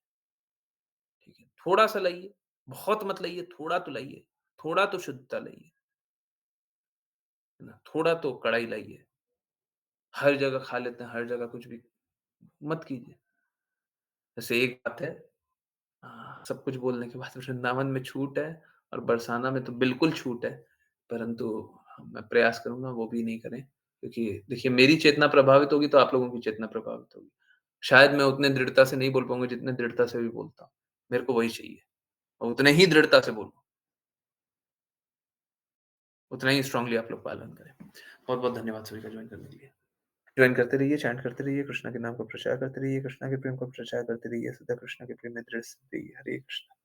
ठीक है? थोड़ा-सा लाइए, बहुत मत लाइए, थोड़ा तो लाइए, थोड़ा तो शुद्धता लाइए, है ना? थोड़ा तो कड़ाई लाइए। हर जगह खा लेते हैं, हर जगह कुछ भी मत कीजिए। जैसे एक बात है सब कुछ बोलने के बाद वृंदावन में छूट है और बरसाना में तो बिल्कुल छूट है, परंतु मैं प्रयास करूँगा वो भी नहीं करें क्योंकि देखिए मेरी चेतना प्रभावित होगी तो आप लोगों की चेतना प्रभावित होगी। शायद मैं उतने दृढ़ता से नहीं बोल पाऊँगा जितने दृढ़ता से भी बोलता हूँ। मेरे को वही चाहिए और उतने ही दृढ़ता से बोलूँ, उतना ही स्ट्रांगली आप लोग पालन करें। बहुत-बहुत धन्यवाद सभी का जॉइन करने के लिए। जॉइन करते रहिए, चैंट करते रहिए, कृष्णा के नाम का प्रचार करते रहिए, कृष्णा के प्रेम का प्रचार करते रहिए, सदा कृष्णा के प्रेम में दृढ़ स्थित रहिए। हरे कृष्ण।